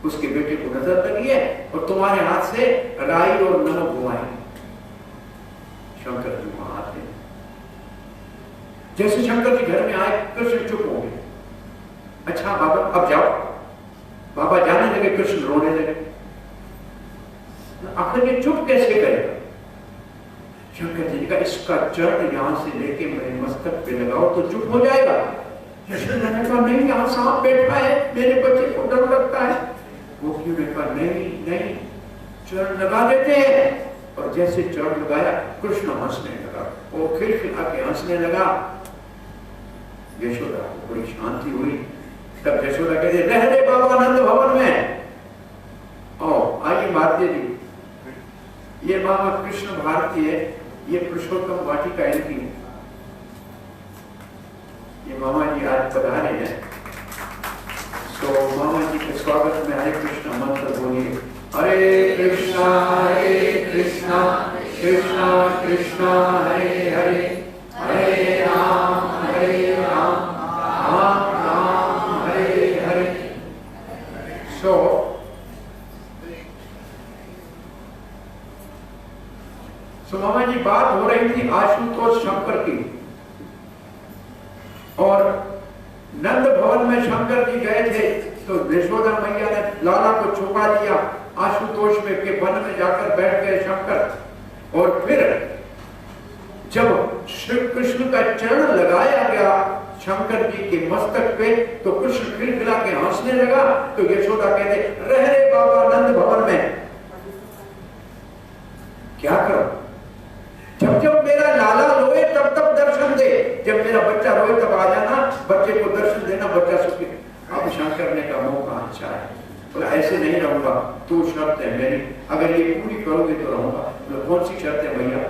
उसके बेटे को नजर लगी है और तुम्हारे हाथ से राई और नमक घुमाए। शंकर जी वहां आते हैं। जैसे शंकर जी घर में आए, कृष्ण चुप हो गए। अच्छा बाबा अब जाओ। बाबा जाने लगे, कृष्ण रोने लगे। आखिर ये चुप कैसे करेगा? शंकर जी का इसका चरण यहां से लेके मेरे मस्तक पे लगाओ तो चुप हो जाएगा। यशोदा ने कहा नहीं, यहाँ सांप बैठा है, मेरे बच्चे को डर लगता है। गोपियों ने कहा नहीं नहीं, चरण लगा देते हैं। और जैसे चरण लगाया कृष्ण हंसने लगा, वो खिलखिला के हंसने लगा। यशोदा को बड़ी शांति हुई। तब यशोदा कहते रह रे बाबा नंद भवन में। ओ आइए भारतीय जी, ये मामा कृष्ण भारती है, ये पुरुषोत्तम वाटिका इनकी। ये मामा जी आज पधारे हैं, तो मामा जी के स्वागत में हरे कृष्ण मंत्र बोलिए। हरे कृष्णा कृष्णा कृष्णा हरे हरे, हरे राम राम राम हरे हरे। सो मामा जी बात हो रही थी आशुतोष शंकर की, और नंद भवन में शंकर जी गए थे तो यशोदा मैया ने लाला को छुपा लिया आशुतोष में के वन में जाकर बैठ गए शंकर। और फिर जब श्री कृष्ण का चरण लगाया गया शंकर जी के मस्तक पे तो कृष्ण खिलखिला के हंसने लगा। तो यशोदा कहते रह रे बाबा नंद भवन में। क्या करो, जब जब मेरा लाला रोए तब तब दर्शन दे, जब मेरा बच्चा रोए तब आ जाना, बच्चे को दर्शन देना, बच्चा सुखी। अब शंकर ने कहा मौका अच्छा है, बोला ऐसे नहीं रहूंगा, तो शर्त है मेरी, अगर ये पूरी करोगे तो रहूंगा। बोला कौन सी शर्त है भैया?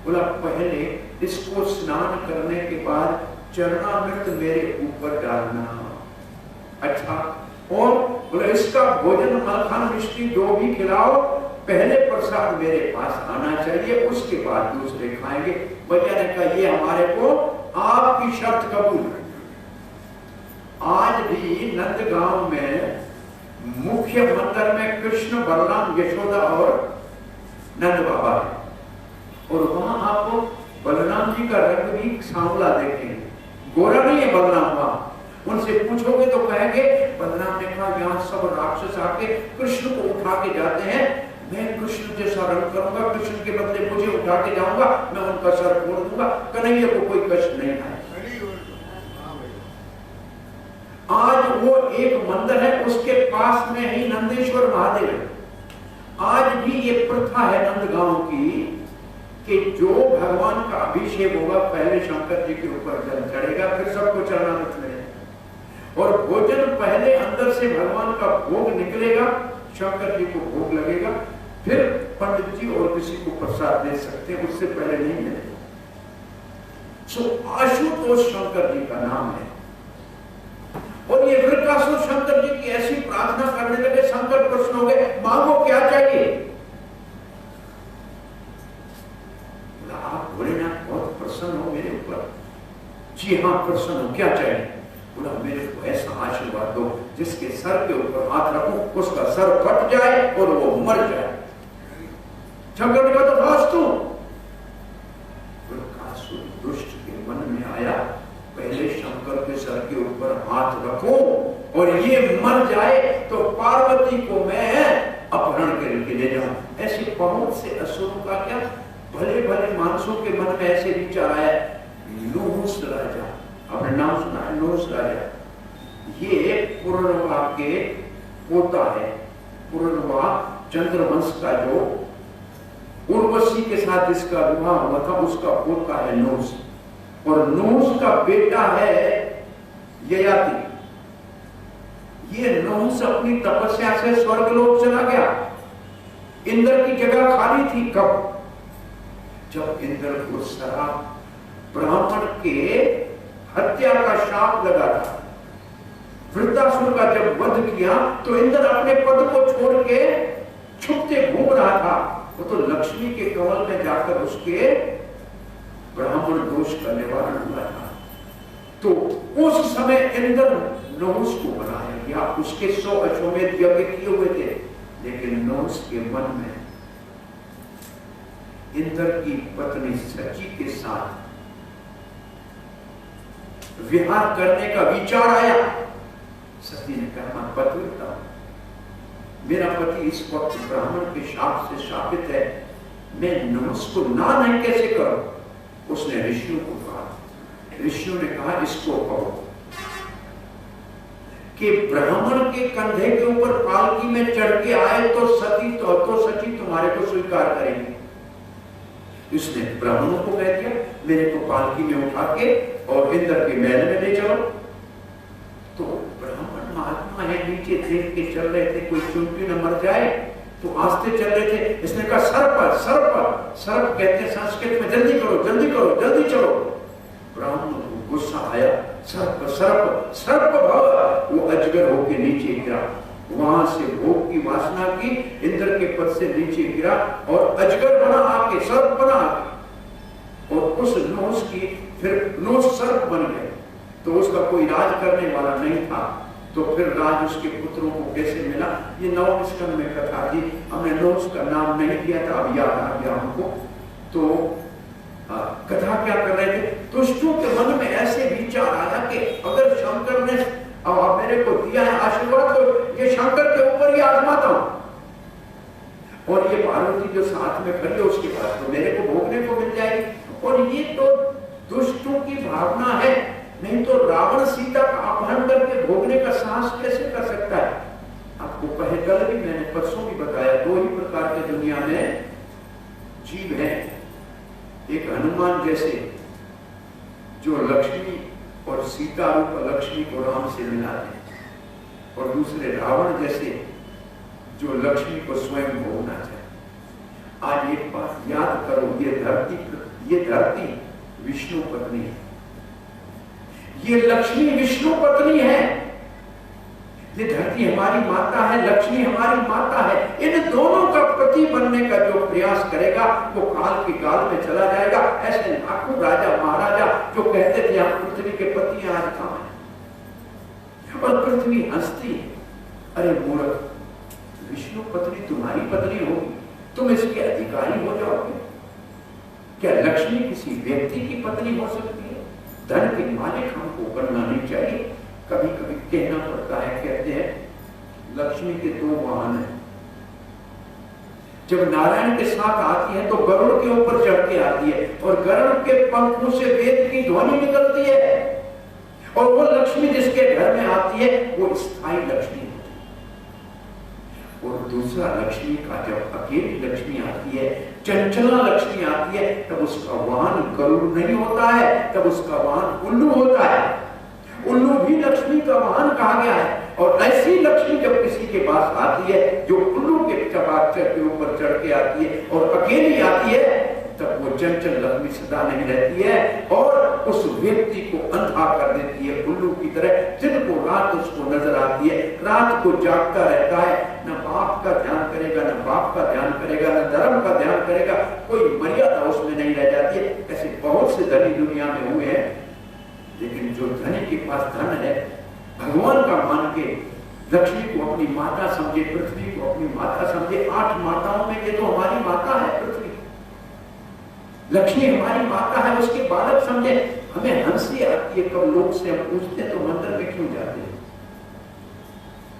बोला पहले इसको स्नान करने के बाद चरणामृत मेरे ऊपर डालना। अच्छा, और बोला इसका भोजन मक्खन मिष्टी जो भी खिलाओ, पहले प्रसाद मेरे पास आना चाहिए, उसके बाद दूसरे खाएंगे। भैया ने कहा ये हमारे को आपकी शर्त कबूल है। आज भी नंदगांव में मुख्य मंदिर में कृष्ण बलराम यशोदा और नंद बाबा है, और वहां आपको बलराम जी का रंग भी सांवला देखेंगे, गोरा नहीं है बलराम। वहां उनसे पूछोगे तो कहेंगे, बलराम ने कहा यहाँ सब राक्षस आके कृष्ण को उठा के जाते हैं, मैं कृष्ण जैसा रंग करूंगा, कृष्ण के बदले मुझे उठा के जाऊंगा, मैं उनका सर फोड़ दूंगा, कन्हैया को कोई कष्ट नहीं आए। आज वो एक मंदिर है, उसके पास में ही नंदेश्वर महादेव है। आज भी ये प्रथा है नंदगांव की कि जो भगवान का अभिषेक होगा पहले शंकर जी के ऊपर जल चढ़ेगा, फिर सबको चरणामृत मिलेगा, और भोजन पहले अंदर से भगवान का भोग निकलेगा, शंकर जी को भोग लगेगा, फिर पंडित जी और किसी को प्रसाद दे सकते हैं, उससे पहले नहीं मिलेगा। सो आशुतोष शंकर जी का नाम है। और ये वृकासुर शंकर जी की ऐसी प्रार्थना करने लगे, शंकर प्रश्न हो गए मांगो क्या चाहिए? आप भोलेनाथ बहुत प्रसन्न हो मेरे ऊपर। जी हाँ प्रसन्न हो, क्या चाहिए? बोला मेरे को ऐसा आशीर्वाद दो जिसके सर के ऊपर हाथ रखूं, उसका सर फट जाए और वो मर जाए। शंकर ने कहा तो वास्तु। वृकासुर दुष्ट के मन में आया, पहले शंकर के सर के ऊपर हाथ रखो और ये मर जाए तो पार्वती को मैं अपहरण करके ले जाऊं। ऐसे बहुत से असुरों का क्या, भले भले मानसों के मन में ऐसे विचार आया। नहुस राजा, आपने नाम सुना है नहुस राजा? ये पुरनवा के पोता है। पुरनवा चंद्रवंश का जो उर्वशी के साथ जिसका विवाह हुआ था उसका पोता है नहुस, और नहुस का बेटा है ययाति। ये नहुस अपनी तपस्या से स्वर्गलोक चला गया। इंद्र की जगह खाली थी। कब? जब इंद्र को श्राप, ब्राह्मण के हत्या का शाप लगा था, वृत्तासुर का जब वध किया तो इंद्र अपने पद को छोड़ के छुपते घूम रहा था। वो तो लक्ष्मी के कमल में जाकर उसके ब्राह्मण दोष का निवारण हुआ था। तो उस समय इंद्र नहुस को बनाया गया। उसके 100 अश्वमेध यज्ञ किए हुए थे, लेकिन नहुस के मन में इंद्र की पत्नी सची के साथ विहार करने का विचार आया। सती ने कहा मैं पतिव्रता हूं, मेरा पति इस वक्त ब्राह्मण के शाप से शापित है, मैं उसको ना नहीं कैसे करूं। उसने ऋषियों को कहा, ऋषियों ने कहा इसको कहो कि ब्राह्मण के कंधे के ऊपर पालकी में चढ़ के आए तो सती तुम्हारे को स्वीकार करेंगे। इसने ब्राह्मणों को कह दिया मेरे को पालकी में उठा के और इंद्र के महल में ले चलो। तो ब्राह्मण महात्मा है, नीचे देख के चल रहे थे कोई चुनटी न मर जाए तो आस्ते चल रहे थे। इसने कहा सर्प सर्प सर्प कहते हैं संस्कृत में, जल्दी करो जल्दी करो जल्दी चलो। ब्राह्मण को गुस्सा आया, सर्प सर्प सर्प भव, वो अजगर होके नीचे गिरा। वहां से भोग की वासना की, इंद्र के पद से नीचे गिरा और अजगर बना आके, सर्प बना आके, और उस नोस की फिर नोस सर्प बन गए। तो उसका कोई राज करने वाला नहीं था, तो फिर राज उसके पुत्रों को कैसे मिला? ये 9वें स्कंद में कथा थी, हमने नोस का नाम नहीं दिया था, अब याद आ गया हमको। तो कथा क्या कर रहे थे? दुष्टों के मन में ऐसे विचार आया कि अगर शंकर ने मेरे को दिया है आशीर्वाद तो ये शंकर के ऊपर ही आजमाता हूं, और ये पार्वती जो साथ में खड़ी है उसके पास तो मेरे को भोगने को मिल जाएगी। और ये तो दुष्टों की भावना है, नहीं तो रावण सीता का अपहरण करके भोगने का साहस कैसे कर सकता है? आपको कल भी मैंने परसों भी बताया, 2 ही प्रकार के दुनिया में जीव हैं। एक हनुमान जैसे जो लक्ष्मी और सीता रूप लक्ष्मी को राम से मिलाते हैं, और दूसरे रावण जैसे जो लक्ष्मी को स्वयं भोगना चाहे। आज एक बात याद करो, ये धरती विष्णु पत्नी है, ये लक्ष्मी विष्णु पत्नी है। ये धरती हमारी माता है, लक्ष्मी हमारी माता है। इन दोनों का पति बनने का जो प्रयास करेगा वो काल के काल में चला जाएगा। ऐसे लाखों राजा महाराजा जो कहते थे हम पृथ्वी के पति हैं, आज कहां है? और पृथ्वी हंसती है, अरे मूर्ख, विष्णु पत्नी तुम्हारी पत्नी होगी, तुम इसके अधिकारी हो जाओगे। क्या लक्ष्मी किसी व्यक्ति की पत्नी हो सकती है? धन के मालिक हमको करना नहीं चाहिए। कभी कभी कहना पड़ता है, कहते हैं लक्ष्मी के 2 वाहन हैं। जब नारायण के साथ आती है तो गरुड़ के ऊपर चढ़ के आती है, और गरुड़ के पंखों से वेद की ध्वनि निकलती है। और वो लक्ष्मी जिसके घर में आती है वो स्थायी लक्ष्मी होती है। और दूसरा लक्ष्मी का जब अकेली लक्ष्मी आती है, चंचला लक्ष्मी आती है, तब उसका वाहन गरुड़ नहीं होता है, तब उसका वाहन उल्लू होता है। उल्लू भी लक्ष्मी का वाहन कहा गया है। और ऐसी लक्ष्मी जब किसी के पास आती है जो उल्लू के चपाचर के ऊपर चढ़ के आती है और अकेली आती है, तब वो चंचल लक्ष्मी सदा नहीं रहती है और उस व्यक्ति को अंधा कर देती है, उल्लू की तरह। जिनको रात उसको नजर आती है, रात को जागता रहता है, न बाप का ध्यान करेगा, न बाप का ध्यान करेगा, न धर्म का ध्यान करेगा, कोई मर्यादा उसमें नहीं रह जाती है। ऐसे बहुत से धनी दुनिया में हुए हैं, लेकिन जो धनी के पास धन है, भगवान का मान के लक्ष्मी को अपनी माता समझे, पृथ्वी को अपनी माता समझे। 8 माताओं में ये तो हमारी माता है पृथ्वी, लक्ष्मी हमारी माता है, उसके बालक समझे। हमें हंसी आती है कब लोग से हम पूछते तो मंदिर में क्यों जाते हैं?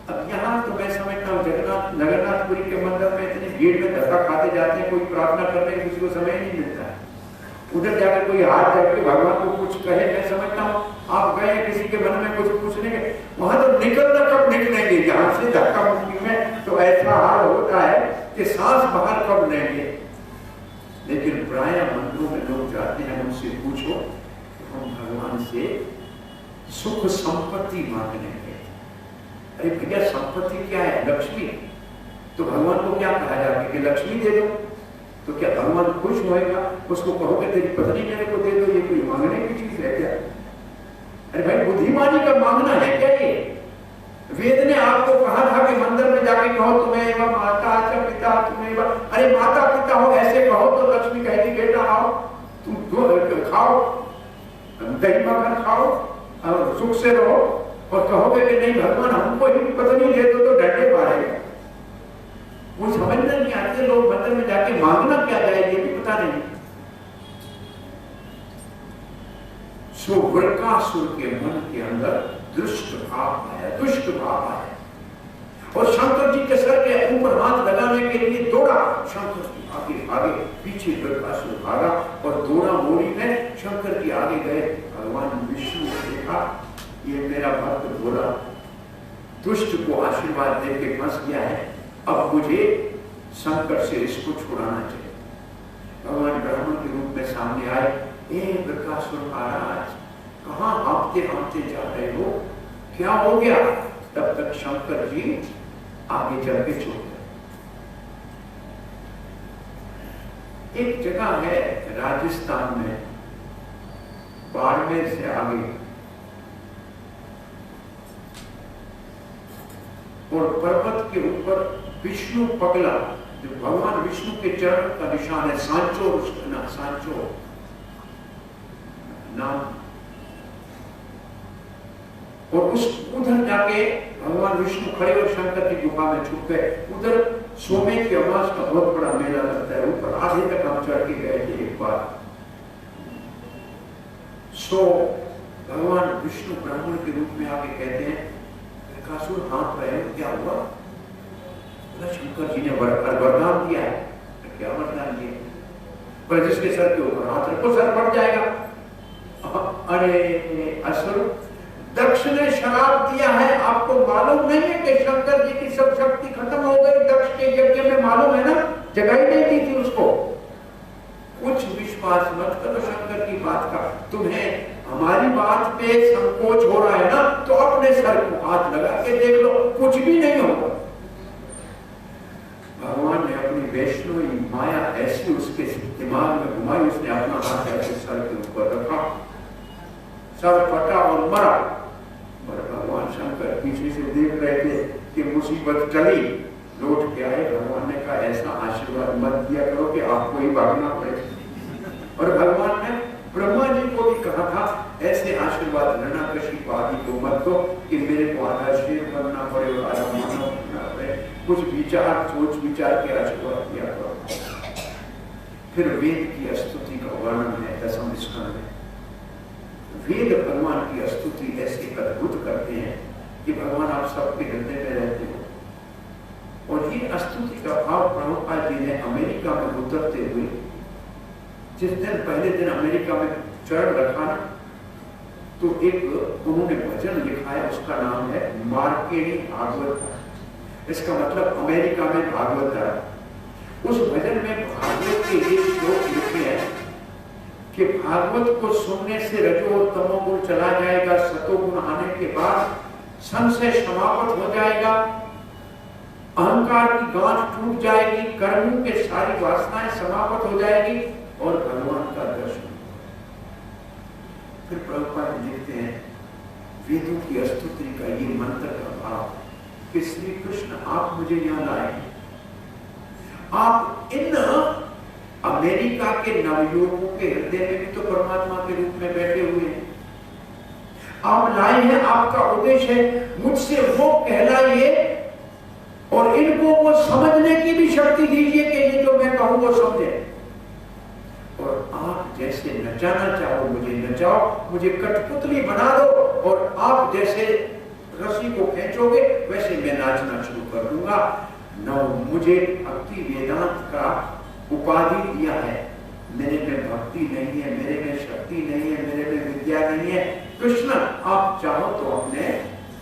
अब यहाँ तो मैं समझता हूँ जगन्नाथपुरी के मंदिर में इतनी भीड़ में धक्का खाते जाते हैं, कोई प्रार्थना करने का किसी को समय नहीं मिलता है। उधर जाकर कोई हाथ करके भगवान को कुछ कहे, मैं समझता हूँ आप गए किसी के मन में कुछ पूछने के, वहां तो निकलना कब निकलेंगे यहाँ से धक्का मुक्की में, तो ऐसा हाल होता है कि सांस बाहर कब लेंगे। लेकिन प्राय मंदिरों में लोग जाते हैं, उनसे पूछो हम भगवान से सुख संपत्ति मांगने गए। अरे भैया संपत्ति क्या है? लक्ष्मी। तो भगवान को क्या कहा जाता है कि लक्ष्मी दे दो, तो क्या भगवान खुश होएगा? उसको कहोगे तेरी पत्नी मेरे को दे दो, ये कोई मांगने की चीज है क्या? अरे भाई बुद्धिमानी का मांगना है क्या ये? वेद ने आपको कहा था कि मंदिर में जाके कहो तुम्हें एवं माता पिता तुम्हें, अरे माता पिता हो ऐसे कहो तो लक्ष्मी कहेगी बेटा आओ तुम खाओ दही मक्खन खाओ और सुख से रहो। और कहोगे कि नहीं भगवान हमको ही पत्नी दे दो तो डंडे मारेगा। वो समझना नहीं आते लोग मंदिर में जाके मांगना क्या जाए ये भी पता नहीं। सो वृकासुर के मन के अंदर दुष्ट भाव आया, दुष्ट भाव आया और शंकर जी के सर के ऊपर हाथ लगाने के लिए दौड़ा। शंकर जी आगे भागे, पीछे बृहस्पति भागा और दौड़ा मोरी में शंकर जी आगे गए। भगवान विष्णु ने देखा ये मेरा भक्त बोला दुष्ट को आशीर्वाद देके फंस गया है, अब मुझे शंकर से इसको छुड़ाना चाहिए। भगवान ब्राह्मण के रूप में सामने आए, ए बृहस्पति महाराज कहाँ हाँफते हाँफते जा रहे हो, क्या हो गया? तब तक शंकर जी आगे चल के छूट गए। एक जगह है राजस्थान में, बाड़मेर से आगे, और पर्वत के ऊपर विष्णु पगला, जो भगवान विष्णु के चरण का निशान है, सांचो उसका नाम, सांचो नाम। और उस उधर जाके भगवान विष्णु खड़े और शंकर की गुफा में छुप गए। उधर सोमे की अमास का बहुत बड़ा मेला लगता है, ऊपर आधे तक हम चढ़ के गए थे एक बार। सो भगवान विष्णु ब्राह्मण के रूप में आके कहते हैं बृहस्पति हाथ रहे हो, क्या हुआ? शंकर जी ने वरदान दिया है। क्या वरदान दिया? पर जिसके सर के ऊपर हाथ रखो सर पड़ जाएगा। अरे असुर, दक्ष ने शराप दिया है, आपको मालूम नहीं है कि शंकर जी की सब शक्ति खत्म हो गई दक्ष के यज्ञ में, मालूम है ना? जगाई नहीं दी थी उसको। कुछ विश्वास मत करो शंकर की बात का, तुम्हें हमारी बात पे संकोच हो रहा है ना, तो अपने सर को हाथ लगा के देख लो, कुछ भी नहीं होगा। भगवान ने अपनी वैष्णवी माया ऐसी उसके दिमाग में घुमाई, उसने अपना हाथ ऐसे सर के ऊपर रखा, सर फटा और मरा। और भगवान शंकर पीछे से देख रहे थे कि मुसीबत चली, लौट के आए। भगवान ने कहा ऐसा आशीर्वाद मत दिया करो कि आपको ही भागना पड़े। और भगवान ने ब्रह्मा जी को भी कहा था ऐसे आशीर्वाद हिरण्यकशिपु आदि को मत दो कि मेरे को आधा शेर बनना पड़े और आधा मानव बनना पड़े। कुछ विचार सोच विचार के आशीर्वाद दिया करो। फिर वेद की स्तुति का वर्णन है दसम स्कंद में। वेद भगवान की स्तुति ऐसे अद्भुत करते हैं कि भगवान आप सबके हृदय में रहते हो। और ये स्तुति का भाव प्रभुपाद जी ने अमेरिका में उतरते हुए, जिस दिन पहले दिन अमेरिका में चरण रखा ना, तो एक उन्होंने भजन लिखा है, उसका नाम है मार्केणी भागवत। इसका मतलब अमेरिका में भागवत है। उस भजन में भागवत के ये श्लोक लिखे हैं कि भागवत को सुनने से रजो और तमोगुण चला जाएगा, सतोगुण आने के बाद संशय समाप्त हो जाएगा, अहंकार की गांठ टूट जाएगी, कर्मों के सारी वासनाएं समाप्त हो जाएगी और भगवान का दर्शन। फिर प्रभुपाद लिखते हैं वेदों की स्तुति का ये मंत्र का भाव कि श्री कृष्ण आप मुझे यहाँ लाए, आप इन अमेरिका के नवयुवकों के हृदय में भी तो परमात्मा के रूप में बैठे हुए हैं। आप लाए हैं, आपका उद्देश्य है मुझसे वो कहलाइए और इनको वो समझने की भी शक्ति दीजिए कि ये जो मैं कहूं वो समझे। और आप जैसे नचाना चाहो मुझे नचाओ, मुझे कठपुतली बना दो और आप जैसे रस्सी को खींचोगे वैसे मैं नाचना शुरू कर दूंगा। न मुझे भक्ति वेदांत का उपाधि दिया है, मेरे में भक्ति नहीं है, मेरे में शक्ति नहीं है, मेरे में विद्या नहीं है। कृष्ण आप चाहो तो अपने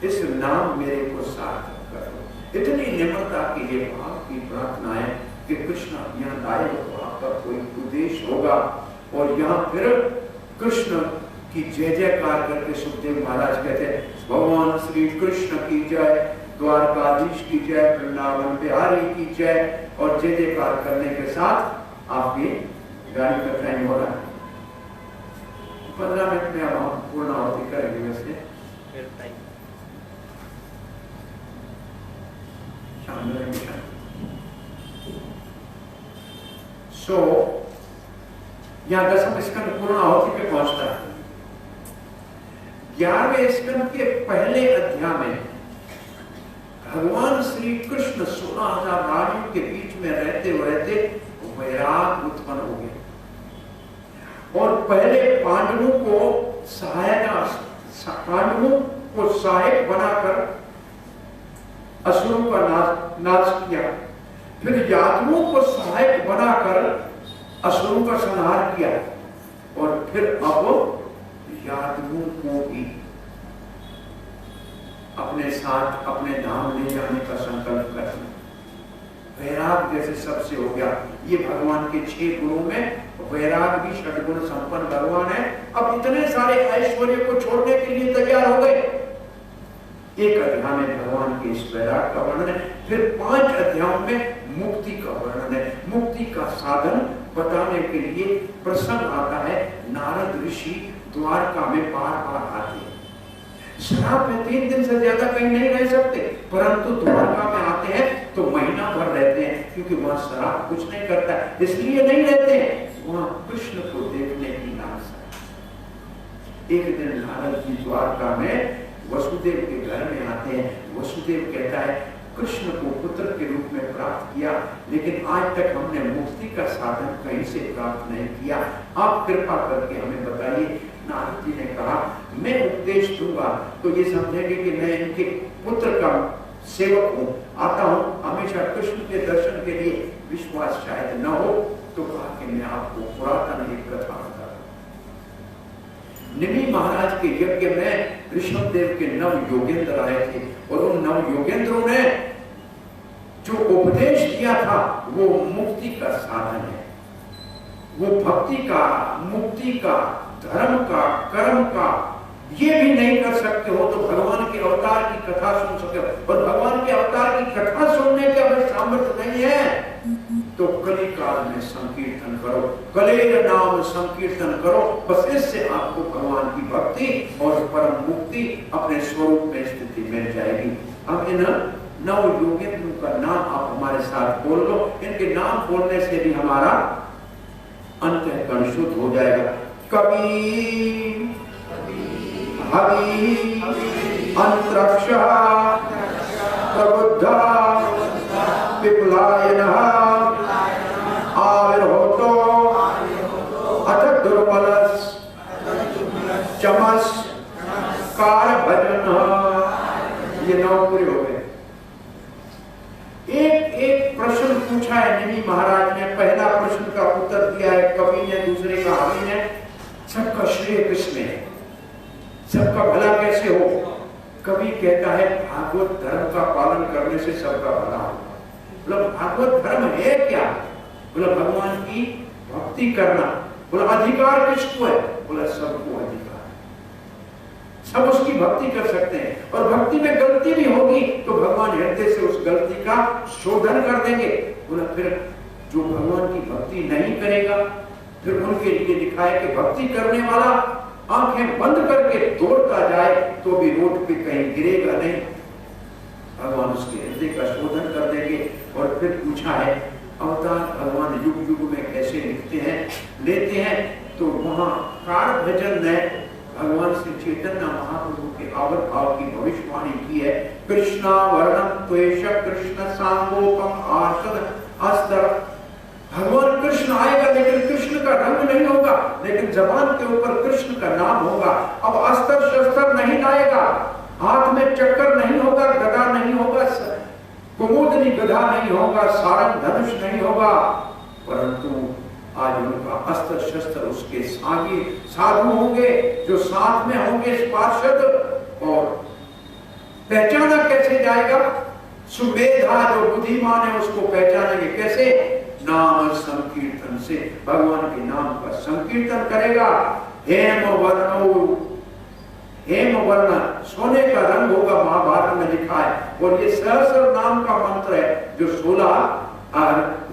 इस नाम मेरे को सार्थक करो। इतनी निम्रता की ये भाव की प्रार्थना है कि कृष्ण यहाँ लाए तो आपका कोई उद्देश्य होगा। और यहाँ फिर कृष्ण की जय जयकार करके सुखदेव महाराज कहते हैं भगवान श्री कृष्ण की जय, द्वारकाधीश की जय, वृंदावन बिहारी की जय। और जय जयकार करने के साथ आपकी गाड़ी का टाइम हो रहा है। 15 मिनट में अब हम पूर्ण आहुति करेंगे। वैसे सो यहाँ दसम स्कंद पूर्ण आहुति पे पहुंचता है। 11वें स्कंद के पहले अध्याय में भगवान श्री कृष्ण 16,000 रानियों के बीच में रहते वैराग उत्पन्न हो गया और पहले पांडवों को सहायता, पांडवों को सहायक बनाकर असुरों का नाश किया, फिर यादवों को सहायक बनाकर असुरों का संहार किया, और फिर अब यादवों को भी अपने साथ अपने धाम ले जाने का संकल्प कर। वैराग जैसे सबसे हो गया। ये भगवान के 6 गुणों में वैराग भी षड्गुण संपन्न भगवान है। अब इतने सारे ऐश्वर्य को छोड़ने के लिए तैयार हो गए। एक अध्याय में भगवान के इस वैराग का वर्णन है, फिर 5 अध्यायों में मुक्ति का वर्णन है। मुक्ति का साधन बताने के लिए प्रसंग आता है। नारद ऋषि द्वारका में बार-बार आते हैं। शराब में 3 दिन से ज्यादा कहीं नहीं रह सकते, परंतु द्वारका में आते हैं तो महीना भर रहते हैं, क्योंकि वहां शराब कुछ नहीं करता है, इसलिए नहीं रहते हैं। वहां कृष्ण को देखने की लालसा। एक दिन नारद जी द्वारका में वसुदेव के घर में आते हैं। वसुदेव कहता है कृष्ण को पुत्र के रूप में प्राप्त किया, लेकिन आज तक हमने मुक्ति का साधन कहीं से प्राप्त नहीं किया, आप कृपा करके हमें बताइए। नारद जी ने कहा मैं उपदेश दूंगा तो ये समझेंगे कि मैं इनके पुत्र का सेवक हूँ, आता हूँ हमेशा कृष्ण के दर्शन के लिए। विश्वास शायद न हो तो कहा कि मैं आपको पुरातन एक कथा बता। निमि महाराज के यज्ञ में ऋषभदेव के 9 योगेंद्र आए थे, और उन 9 योगेंद्रों ने जो उपदेश दिया था वो मुक्ति का साधन है। वो भक्ति का, मुक्ति का, धर्म का, कर्म का ये भी नहीं कर सकते हो तो भगवान के अवतार की कथा सुन सके। और भगवान के अवतार की कथा सुनने का अगर सामर्थ्य नहीं है तो कली काल में संकीर्तन करो, कलेर नाम संकीर्तन करो। बस इससे आपको भगवान की भक्ति और परम मुक्ति अपने स्वरूप में स्थिति मिल जाएगी। अब इन 9 योगेंद्रों का नाम आप हमारे साथ बोल लो। इनके नाम बोलने से भी हमारा अंतःकरण शुद्ध हो जाएगा। कवि, हवि, अंतरिक्ष, प्रबुद्ध, विपुलायनः, आविर्भूतो, अथ दुर्बलस्, चमस्, कारभजन। ये 9 पूरे हो गए। एक प्रश्न पूछा है निमि महाराज ने। पहला प्रश्न का उत्तर दिया है कवि ने, दूसरे का हवि ने। सबका श्रेय किसमें है, सबका भला कैसे हो? कवि कहता है भागवत धर्म का पालन करने से सबका भला होगा। बोला भागवत धर्म है क्या? बोला भगवान की भक्ति करना। बोला अधिकार किसको है? बोला सबको अधिकार, सब उसकी भक्ति कर सकते हैं, और भक्ति में गलती भी होगी तो भगवान हृदय से उस गलती का शोधन कर देंगे। बोला फिर जो भगवान की भक्ति नहीं करेगा, फिर उनके लिए लिखा है कि भक्ति करने वाला आंखें बंद करके दौड़ता जाए तो भी रोड पे कहीं गिरेगा नहीं, भगवान उसके हृदय का शोधन कर देंगे। और फिर पूछा है अवतार भगवान युग युग में कैसे लिखते हैं, लेते हैं, तो वहां कार भजन ने भगवान श्री चैतन्य महाप्रभु के आविर्भाव की भविष्यवाणी की है। कृष्णा वर्णम त्वेष कृष्ण सांगोपम आर्षद अस्तर। भगवान कृष्ण आएगा लेकिन कृष्ण का रंग नहीं होगा, लेकिन जबान के ऊपर कृष्ण का नाम होगा। अब अस्त्र शस्त्र नहीं लाएगा, हाथ में चक्कर नहीं होगा, गदा नहीं होगा, कुमुदनी गदा नहीं होगा, सारंग धनुष नहीं होगा, परंतु आज उनका अस्त्र शस्त्र उसके सागी साधु होंगे जो साथ में होंगे पार्षद। और पहचाना कैसे जाएगा? सुमेधा जो बुद्धिमान है उसको पहचानेंगे कैसे? नाम संकीर्तन से। भगवान के नाम का संकीर्तन करेगा। हेम वर्णो, हेम वर्ण सोने का रंग होगा, महाभारत में लिखा है। और ये सहस्र नाम का मंत्र है जो 16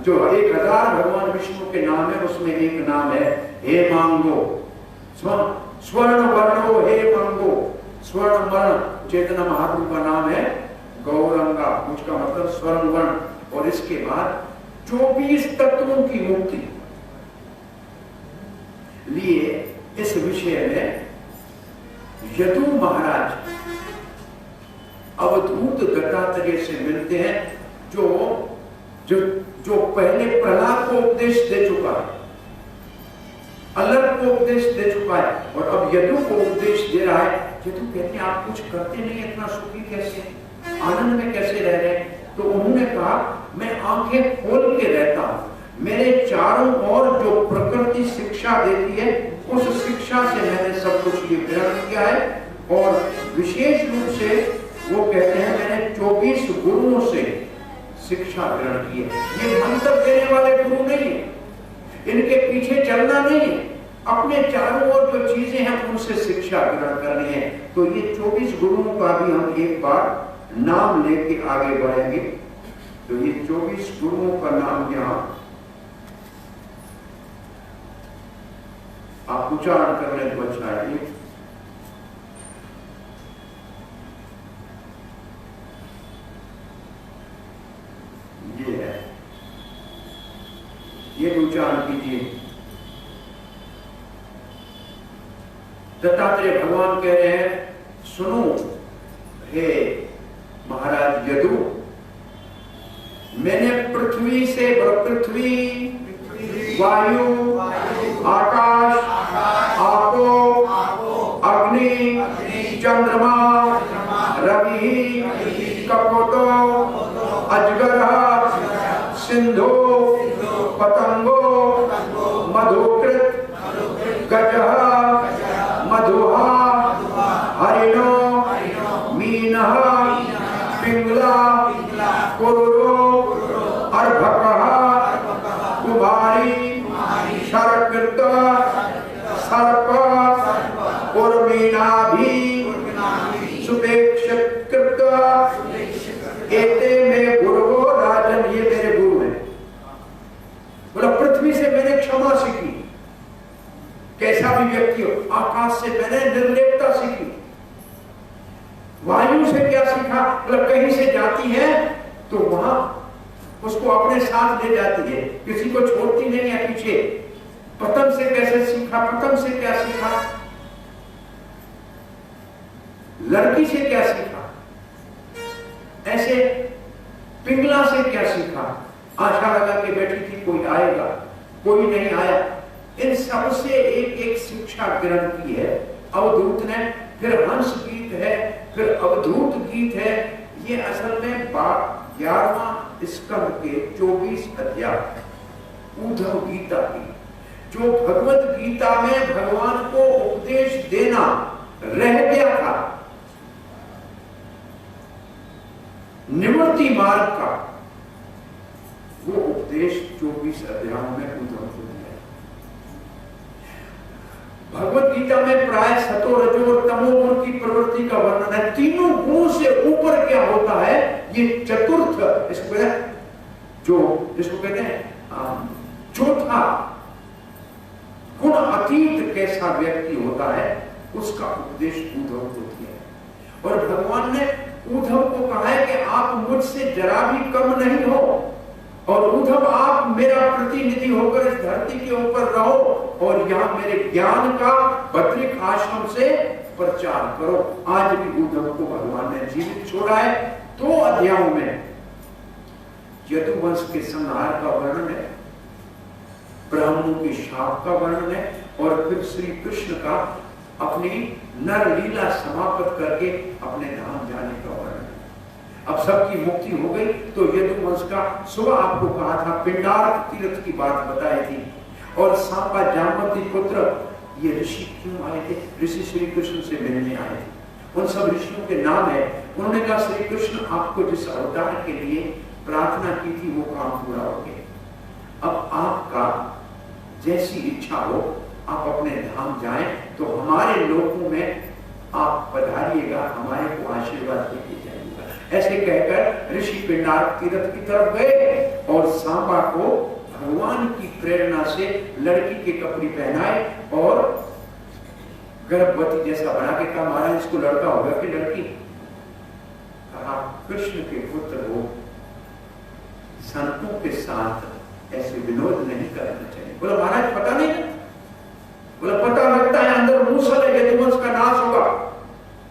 जो 1000 भगवान विष्णु के नाम है, उसमें एक नाम है हेमांगो। स्वर्ण वर्णो हेमांगो, स्वर्ण वर्ण चैतन्य महाप्रभु का नाम है गौरंगा, उसका मतलब स्वर्ण वर्ण। और इसके बाद 24 तत्वों की मुक्ति लिए इस विषय में यदु महाराज अवधूत दत्तात्रेय से मिलते हैं, जो पहले प्रहलाद को उपदेश दे चुका है, अलग को उपदेश दे चुका है, और अब यदु को उपदेश दे रहा है। ये तो कहते हैं आप कुछ करते नहीं, इतना सुखी कैसे, आनंद में कैसे रह रहे? तो उन्होंने कहा मैं आंखें खोल के रहता हूं, मेरे चारों ओर जो प्रकृति शिक्षा देती है उस शिक्षा से मैंने सब कुछ ये ग्रहण किया है। और विशेष रूप से वो कहते हैं मैंने 24 गुरुओं से शिक्षा ग्रहण की है। ये मंत्र देने वाले गुरु नहीं है, इनके पीछे चलना नहीं है, अपने चारों ओर जो चीजें हैं उनसे शिक्षा ग्रहण करनी है। तो ये 24 गुरुओं का भी हम एक बार नाम लेके आगे बढ़ेंगे। तो ये 24 गुरुओं का नाम यहां आप उच्चारण करने को अच्छा है। ये है, ये उच्चारण कीजिए। दत्तात्रेय भगवान कह रहे हैं सुनो हे महाराज यदु, मैंने पृथ्वी से पृथ्वी, वायु, आकाश, आपो, अग्नि, चंद्रमा, रवि, कपोतो, अजगर, सिंधु, पतंगो, मधुकृत, गजः, मधुहा, हरिणो, मीनः, पिंगला, कुरुरो, अर्भकः, कुमारी, शरकृत, सर्प, उर्मिनाभि, सुपेक्षकृत, एते में गुरुवो राजन, ये मेरे गुरु हैं। बोला पृथ्वी से मैंने क्षमा सीखी, कैसा भी व्यक्ति हो। आकाश से मैंने निर्लेपता सीखी। वायु से क्या सीखा? मतलब कहीं से जाती है तो वहां उसको अपने साथ ले जाती है, किसी को छोड़ती नहीं है पीछे। पतंग से कैसे सीखा? पतंग से क्या सीखा? लड़की से क्या सीखा? ऐसे पिंगला से क्या सीखा? आशा लगा के बैठी थी कोई आएगा, कोई नहीं आया। इन सबसे एक एक शिक्षा ग्रहण की है अवधूत ने। फिर हंस गीत है, फिर अवधूत गीत है। ये असल में 11वां स्कंद के 24 अध्याय उद्धव गीता की, जो भगवत गीता में भगवान को उपदेश देना रह गया था, निवृत्ति मार्ग का, वो उपदेश 24 अध्यायों में उद्धव को दिया। भगवत गीता में प्राय सतो, रजो और तमोगुण की प्रवृत्ति का वर्णन है। तीनों गुणों से ऊपर क्या होता है, ये चतुर्थ, इसको जिसको कहते हैं चौथा गुण अतीत कैसा व्यक्ति होता है, उसका उपदेश उद्धव को दिया है। और भगवान ने उद्धव को कहा है कि आप मुझसे जरा भी कम नहीं हो, और उद्धव आप मेरा प्रतिनिधि होकर इस धरती के ऊपर रहो और यहाँ मेरे ज्ञान का बद्रिक आश्रम से प्रचार करो। आज भी उद्धव को भगवान ने जीवित छोड़ा है। 2 अध्यायों में यदुवंश के संहार का वर्णन है, ब्राह्मणों की शाप का वर्णन है, और फिर श्री कृष्ण का अपनी नर लीला समाप्त करके अपने धाम जाने का वर्णन। अब सबकी मुक्ति हो गई तो यदुवंश का सुबह आपको कहा था पिंडार्क तीर्थ की बात बताई थी। और सांबा जामवती पुत्र ये ऋषि क्यों आए थे? ऋषि श्री कृष्ण से मिलने आए थे। उन सब ऋषियों के नाम है। उन्होंने कहा श्री कृष्ण आपको जिस अवतार के लिए प्रार्थना की थी वो काम पूरा हो गया। अब आपका जैसी इच्छा हो आप अपने धाम जाएं, तो हमारे लोगों में आप पधारिएगा, हमारे को आशीर्वाद देके जाइएगा। ऐसे कहकर ऋषि पिंडार्क तीर्थ की तरफ गए और सांबा को भगवान की प्रेरणा से लड़की के कपड़े पहनाए और गर्भवती जैसा बना के कहा महाराज इसको लड़का होगा कि लड़की? कहा कृष्ण के पुत्र हो, संतों के साथ ऐसे विनोद नहीं करना चाहिए। बोला महाराज पता नहीं? बोला पता लगता है अंदर मूसल है, यदुवंश का नाश होगा।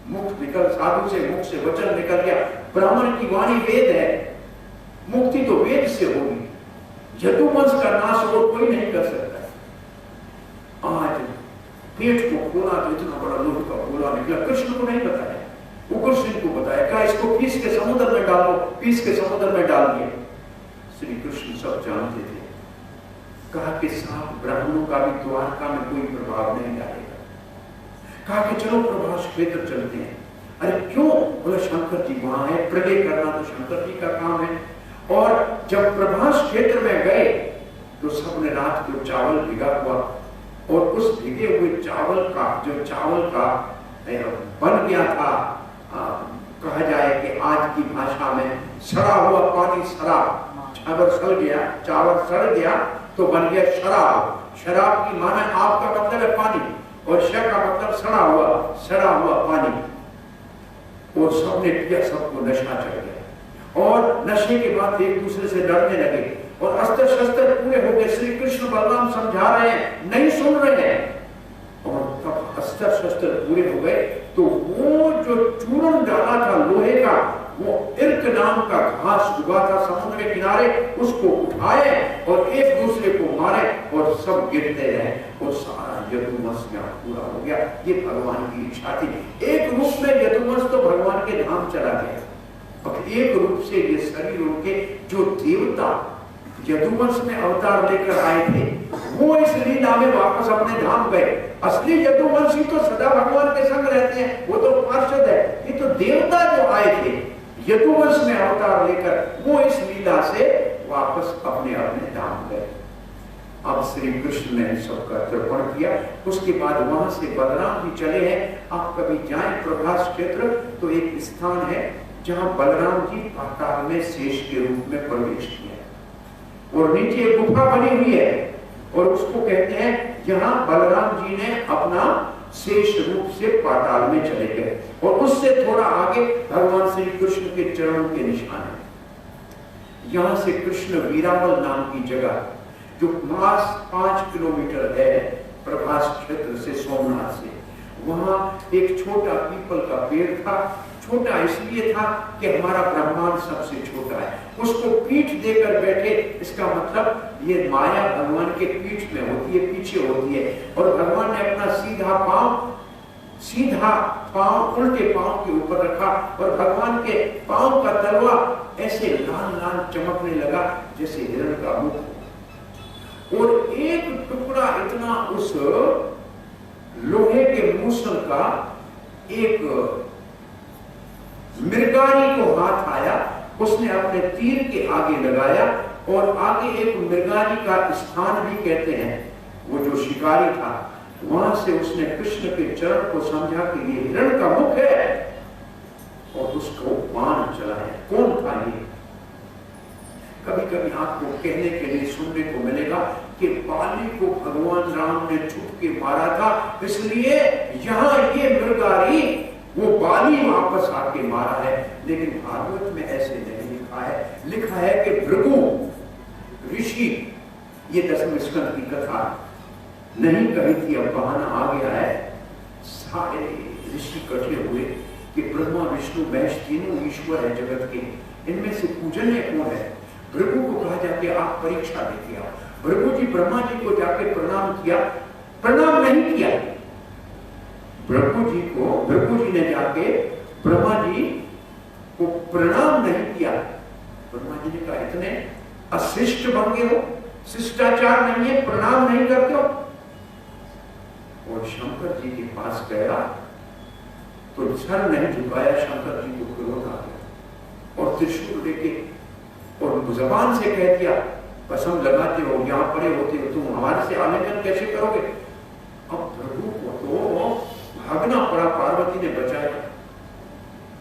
मुख निकल, साधु से मुख से वचन निकल गया। ब्राह्मण की वाणी वेद है, मुक्ति तो वेद से होगी, यदुवंश का नाश और कोई नहीं कर सकता। आज पेट को खोला तो इतना बड़ा लोहे का गोला निकला। कृष्ण को नहीं बताया, उग्र सिंह को बताया, कहा इसको पीस के समुद्र में डालो, पीस के समुद्र में डाल दिया। श्री कृष्ण सब जानते थे। कहा कि साहब ब्राह्मणों का भी द्वारका में कोई प्रभाव नहीं डालेगा। कहा कि चलो प्रभास क्षेत्र चलते हैं। अरे क्यों? बोले शंकर जी वहां है, प्रलय करना तो शंकर जी का काम है। और जब प्रभास क्षेत्र में गए तो सबने रात को चावल भिगा हुआ, और उस भिगे हुए चावल का जो चावल का बन गया था, कहा जाए कि आज की भाषा में सड़ा हुआ पानी, सड़ा अगर सड़ गया, चावल सड़ गया तो बन गया शराब। शराब की माना आप का मतलब है पानी, और श का मतलब सड़ा हुआ पानी। और सबने पिया, सबको नशा चढ़ गया, और नशे के बाद एक दूसरे से डरने लगे, और अस्त्र शस्त्र पूरे हो गए। श्री कृष्ण बलराम समझा रहे हैं, नहीं सुन रहे हैं। और तब अस्त्र शस्त्र पूरे हो गए तो वो जो चूर्ण डाला था लोहे का, वो इर्क नाम का घास उगा था समुद्र के किनारे, उसको उठाए और एक दूसरे को मारे, और सब गिरते रहे, और सारा यदुवंश पूरा हो गया। ये भगवान की इच्छा थी। एक रूप में यदुवंश तो भगवान के धाम चला गया, और एक रूप से ये शरीर उनके जो देवता यदुवंश में अवतार लेकर आए थे, वो इस लीला में वापस अपने धाम गए। असली यदुवंशी तो सदा भगवान के संग रहते हैं, वो तो पार्षद है। ये तो देवता जो आए थे यदुवंश में अवतार लेकर, वो इस लीला से वापस अपने अपने धाम गए। अब श्री कृष्ण ने सबका तर्पण किया। उसके बाद वहां से बलराम भी चले हैं। आप कभी जाएं प्रभास क्षेत्र तो एक स्थान है जहां बलराम जी पाताल में शेष के रूप में प्रवेश किया, और नीचे एक गुफा बनी हुई है, और उसको कहते हैं जहां बलराम जी ने अपना शेष रूप से पाताल में चले गए। और उससे थोड़ा आगे भगवान श्री कृष्ण के चरणों के निशान है। यहां से कृष्ण वीरावल नाम की जगह, जो 5 किलोमीटर है प्रभास क्षेत्र से, सोमनाथ से, वहां एक छोटा पीपल का पेड़ था। छोटा इसलिए था कि हमारा ब्रह्मांड सबसे छोटा है। उसको पीठ देकर बैठे, इसका मतलब ये माया भगवान के पीठ में होती है, पीछे होती है, और भगवान ने अपना सीधा पांव उल्टे पांव के ऊपर रखा, और भगवान के पांव का तलवा ऐसे लाल लाल चमकने लगा जैसे हिरण का मुख। और एक टुकड़ा इतना उस लोहे के मूसल का एक मृगारी को हाथ आया, उसने अपने तीर के आगे लगाया, और आगे एक मृगारी का स्थान भी कहते हैं, वो जो शिकारी था, वहां से उसने कृष्ण के चरण को समझा कि ये हिरण का मुख है, और उसको बाण चलाया। कौन था ये? कभी कभी आपको कहने के लिए सुनने को मिलेगा कि बाली को भगवान राम ने छुप के मारा था, इसलिए यहाँ ये मृगारी वो बाली वापस आके मारा है। लेकिन भागवत में ऐसे नहीं लिखा है। लिखा है कि भृगु ऋषि, ये दसम स्कंद की कथा नहीं कही थी, अब बहाना आ गया है। सारे ऋषि इकट्ठे हुए कि ब्रह्मा विष्णु महेश तीनों ईश्वर है जगत के, इनमें से पूजनीय कौन है? भृगु को कहा जाके आप परीक्षा देके आओ। भृगु जी ब्रह्मा जी को जाके प्रणाम किया, प्रणाम नहीं किया। भृगु जी ने जाके ब्रह्मा जी को प्रणाम नहीं किया। ब्रह्मा जी ने कहा इतने अशिष्ट बन गए हो, शिष्टाचार नहीं है, प्रणाम नहीं करते हो। और शंकर जी के पास गया तो सर नहीं झुकाया, शंकर जी को क्रोध आ गया, और त्रिशूल लेके और जबान से कह दिया, कसम लगाते हो, यहाँ पड़े होते हो, तुम हमारे से आलिंगन कैसे करोगे? अब भृगु को तो भागना पड़ा, पार्वती ने बचाया।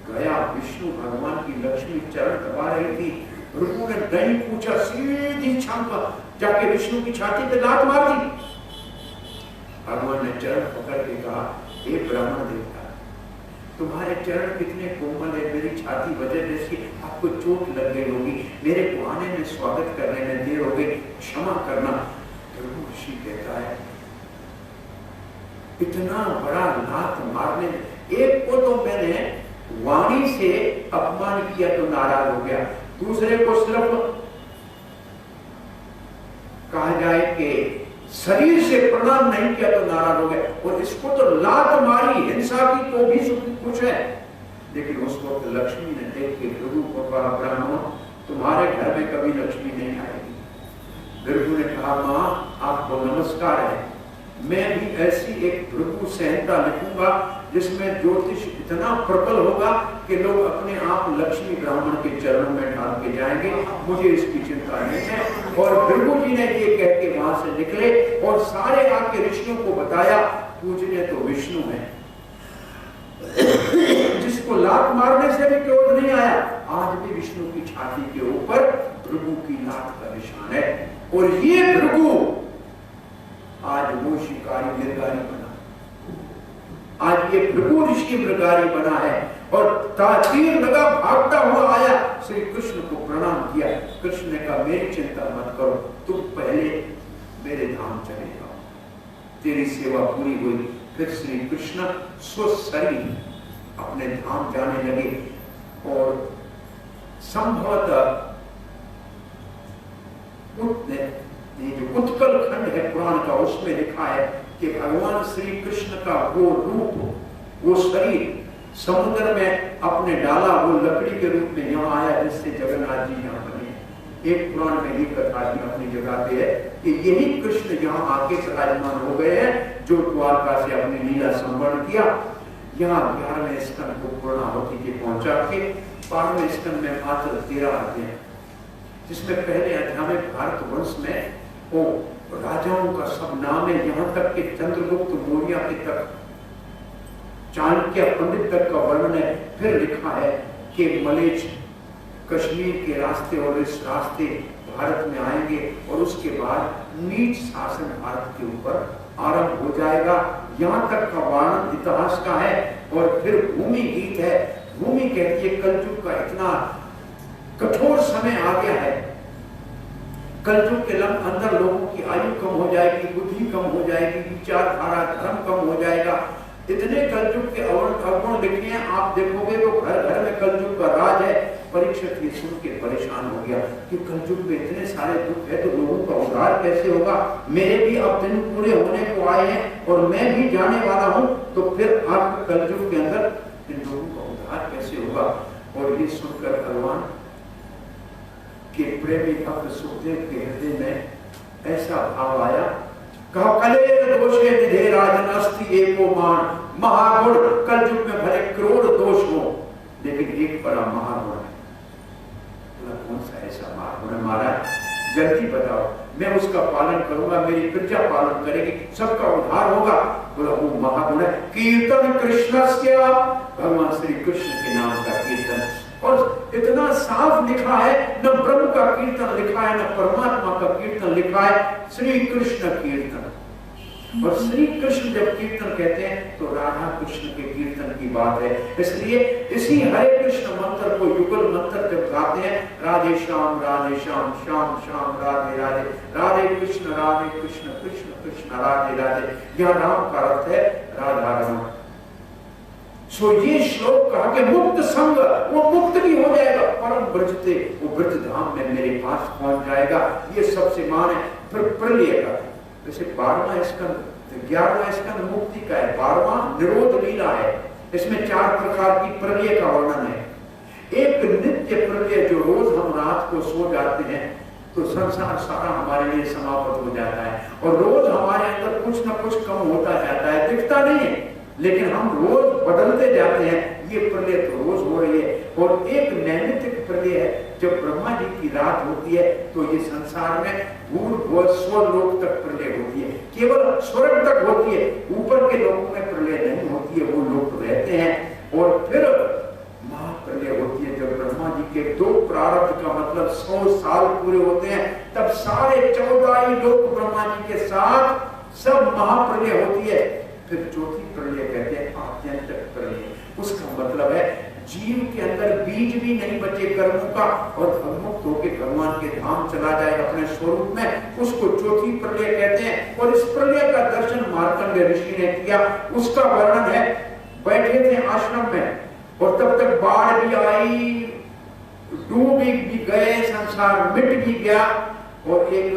गया विष्णु भगवान की लक्ष्मी चरण दबा रही थी, भृगु ने नहीं पूछा, सीधी छांका जाके विष्णु की छाती पे लात मार दी। भगवान ने चरण पकड़ के कहा, हे ब्राह्मण देवता, तुम्हारे चरण कितने कोमल है, मेरी छाती वजह जैसी, आपको चोट लग गई होगी, मेरे को आने में स्वागत करने में देर हो गई, क्षमा करना। भृगु ऋषि कहता है, इतना बड़ा लात मारने, एक को तो मैंने वाणी से अपमान किया तो नाराज हो गया, दूसरे को सिर्फ कहा जाए कि शरीर से प्रणाम नहीं किया तो नाराज हो गए, और इसको तो लात मारी, हिंसा की तो भी कुछ है। लेकिन उस वक्त लक्ष्मी ने देख के भृगु को कहा, ब्राह्मण तुम्हारे घर में कभी लक्ष्मी नहीं आएगी। भृगु ने कहा, माँ आपको नमस्कार है, मैं भी ऐसी एक भृगु संहिता लिखूंगा जिसमें ज्योतिष इतना प्रबल होगा कि लोग अपने आप लक्ष्मी ब्राह्मण के चरणों में ढाल के जाएंगे, मुझे इसकी चिंता नहीं है। और भृगु जी ने ये कह के वहां से निकले और सारे आके ऋषियों को बताया, पूजने तो विष्णु है, जिसको लात मारने से भी क्रोध नहीं आया, आज भी विष्णु की छाती के ऊपर भृगु की लात का निशान है। और ये भृगु आज वो शिकारी मृगारी बना, आज ये भृगु ऋषि मृगारी बना है। और तीर लगा भागता हुआ आया, श्री कृष्ण को प्रणाम किया। कृष्ण ने कहा, मेरी चिंता मत करो, तुम पहले मेरे धाम चले जाओ, तेरी सेवा पूरी हुई। फिर श्री कृष्ण स्वशरीर अपने धाम जाने लगे। और संभवतः जो उत्कल खंड है पुराण का, उसमें लिखा है कि भगवान श्री कृष्ण का वो रूप, वो शरीर समुद्र में अपने डाला, वो लकड़ी के रूप में यहाँ आया, जिससे जगन्नाथ जी यहाँ बने। एक पुराण में ये कथा भी अपनी जगह पे है कि यही कृष्ण यहाँ आके विराजमान हो गए हैं, जो द्वारका से अपनी लीला संवरण किया। यहाँ 11वें स्कंद को पूर्णाहुति के पहुंचा के 12वें स्कंद में मात्र 13 अध्याय हैं, जिसमें पहले अध्याय में भारत वंश में वो राजाओं का सब नाम है, यहाँ तक कि चंद्रगुप्त मौर्य के तक, चाणक्य पंडित तक का वर्णन है। फिर लिखा है कि मलेच्छ कश्मीर के रास्ते और इस रास्ते भारत में आएंगे, और उसके बाद नीच शासन भारत के ऊपर आरंभ हो जाएगा। यहाँ तक का वर्णन इतिहास का है। और फिर भूमि गीत है। भूमि कहती है कलयुग का इतना कठोर समय आ गया है, कलयुग के अंदर लोगों की आयु कम हो जाएगी, बुद्धि कम हो जाएगी, विचारधारा धर्म कम हो जाएगा। इतने कलयुग के अवगुण लिखे हैं, आप देखोगे तो घर घर में कलयुग का राज है। परीक्षित ये सुन के परेशान हो गया कि कलयुग में इतने सारे दुख है, तो लोगों का उद्धार कैसे होगा? मेरे भी अब दिन पूरे होने को आए हैं और मैं भी जाने वाला हूँ, तो फिर आप कलयुग के अंदर इन लोगों का उद्धार कैसे होगा? और ये सुनकर भगवान के प्रेमी भक्त सुखदेव के हृदय में ऐसा भाव आया, कहा कलेर दोषे निधे राजन अस्ति एको मान। महागुण, कलयुग में भले करोड़ दोष हो, लेकिन एक बड़ा महागुण है। कौन सा ऐसा महागुण है महाराज? जल्दी बताओ, मैं उसका पालन करूंगा, मेरी प्रजा पालन करेगी, सबका उद्धार होगा। बोला वो महागुण है कीर्तन कृष्णस्य, भगवान श्री कृष्ण के नाम का कीर्तन। और इतना साफ लिखा है, न ब्रह्म का कीर्तन लिखा है, न परमात्मा का कीर्तन लिखा है, श्री कृष्ण कीर्तन। और श्री कृष्ण जब कीर्तन कहते हैं तो राधा कृष्ण के कीर्तन की बात है। इसलिए इसी हरे कृष्ण मंत्र को युगल मंत्र जब गाते हैं, राधे श्याम श्याम श्याम राधे राधे, राधे कृष्ण कृष्ण कृष्ण राधे राधे, यह राम का अर्थ है राधा रमण। सो ये श्लोक कहा कि मुक्त संग, वो मुक्त भी हो जाएगा, परम ब्रजते, वो ब्रज धाम में मेरे पास पहुंच जाएगा। ये सबसे मान है। फिर प्रलय का, जैसे 12वां स्कंद, 11वां स्कंद मुक्ति का है, 12वां निरोध लीला है। इसमें 4 प्रकार की प्रलय का वर्णन है। एक नित्य प्रलय, जो रोज हम रात को सो जाते हैं तो संसार सारा हमारे लिए समाप्त हो जाता है, और रोज हमारे अंदर कुछ ना कुछ कम होता जाता है, दिखता नहीं है, लेकिन हम रोज बदलते जाते हैं। ये प्रलय तो रोज हो रही है। और एक नैमित्तिक प्रलय है, जब ब्रह्मा जी की रात होती है तो ये संसार में भूर्भुव स्वलोक तक प्रलय होती है, केवल स्वर्ग तक होती है, ऊपर के लोगों में प्रलय नहीं होती है, वो लोग रहते हैं। और फिर महाप्रलय होती है, जब ब्रह्मा जी के 2 प्रारब्ध का मतलब 100 साल पूरे होते हैं, तब सारे 14 लोग ब्रह्मा जी के साथ सब महाप्रलय होती है। फिर चौथी प्रलय कहते हैं आत्यंतिक प्रलय। उसका मतलब है जीव के अंदर बीज भी नहीं बचे कर्मों का, और भगमुक्त होकर भगवान के धाम चला जाए अपने स्वरूप में, उसको चौथी प्रलय कहते हैं। और इस प्रलय का दर्शन मार्कंडेय ऋषि ने किया, उसका वर्णन है। बैठे थे आश्रम में और तब तक बाढ़ भी आई, डूब भी गए, संसार मिट भी गया, और एक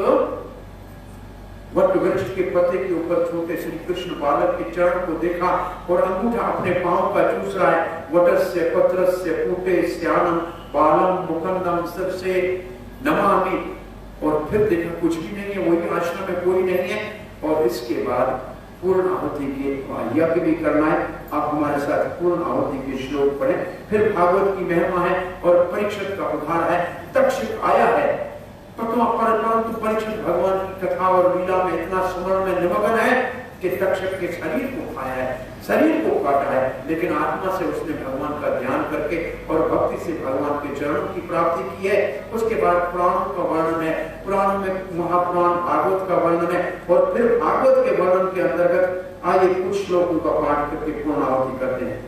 वट वृक्ष के पत्ते के ऊपर छोटे श्री कृष्ण बालक के चरण को देखा और अंगूठा अपने पांव का चूस रहा है। वटस्य पत्रस्य पूटे स्यानम बालम मुकंदम सबसे नमामि। और फिर देखा कुछ भी नहीं है, वही आश्रम में कोई नहीं है। और इसके बाद पूर्ण आहुति के यज्ञ भी करना है। आप हमारे साथ पूर्ण आहुति के श्लोक पढ़ें। फिर भागवत की महिमा है और परीक्षित का उद्धार है। तक्षक आया है परंतु परीक्षित भगवान की कथा और लीला में इतना स्मरण में निमग्न है कि तक्षक के शरीर को खाया है, शरीर को काटा है, लेकिन आत्मा से उसने भगवान का ध्यान करके और भक्ति से भगवान के चरणों की प्राप्ति की है। उसके बाद पुराणों का वर्णन है, पुराणों में महापुराण भागवत का वर्णन है और फिर भागवत के वर्णन के अंतर्गत आइए कुछ श्लोकों का पाठ करके पूर्ण आहुति करते हैं।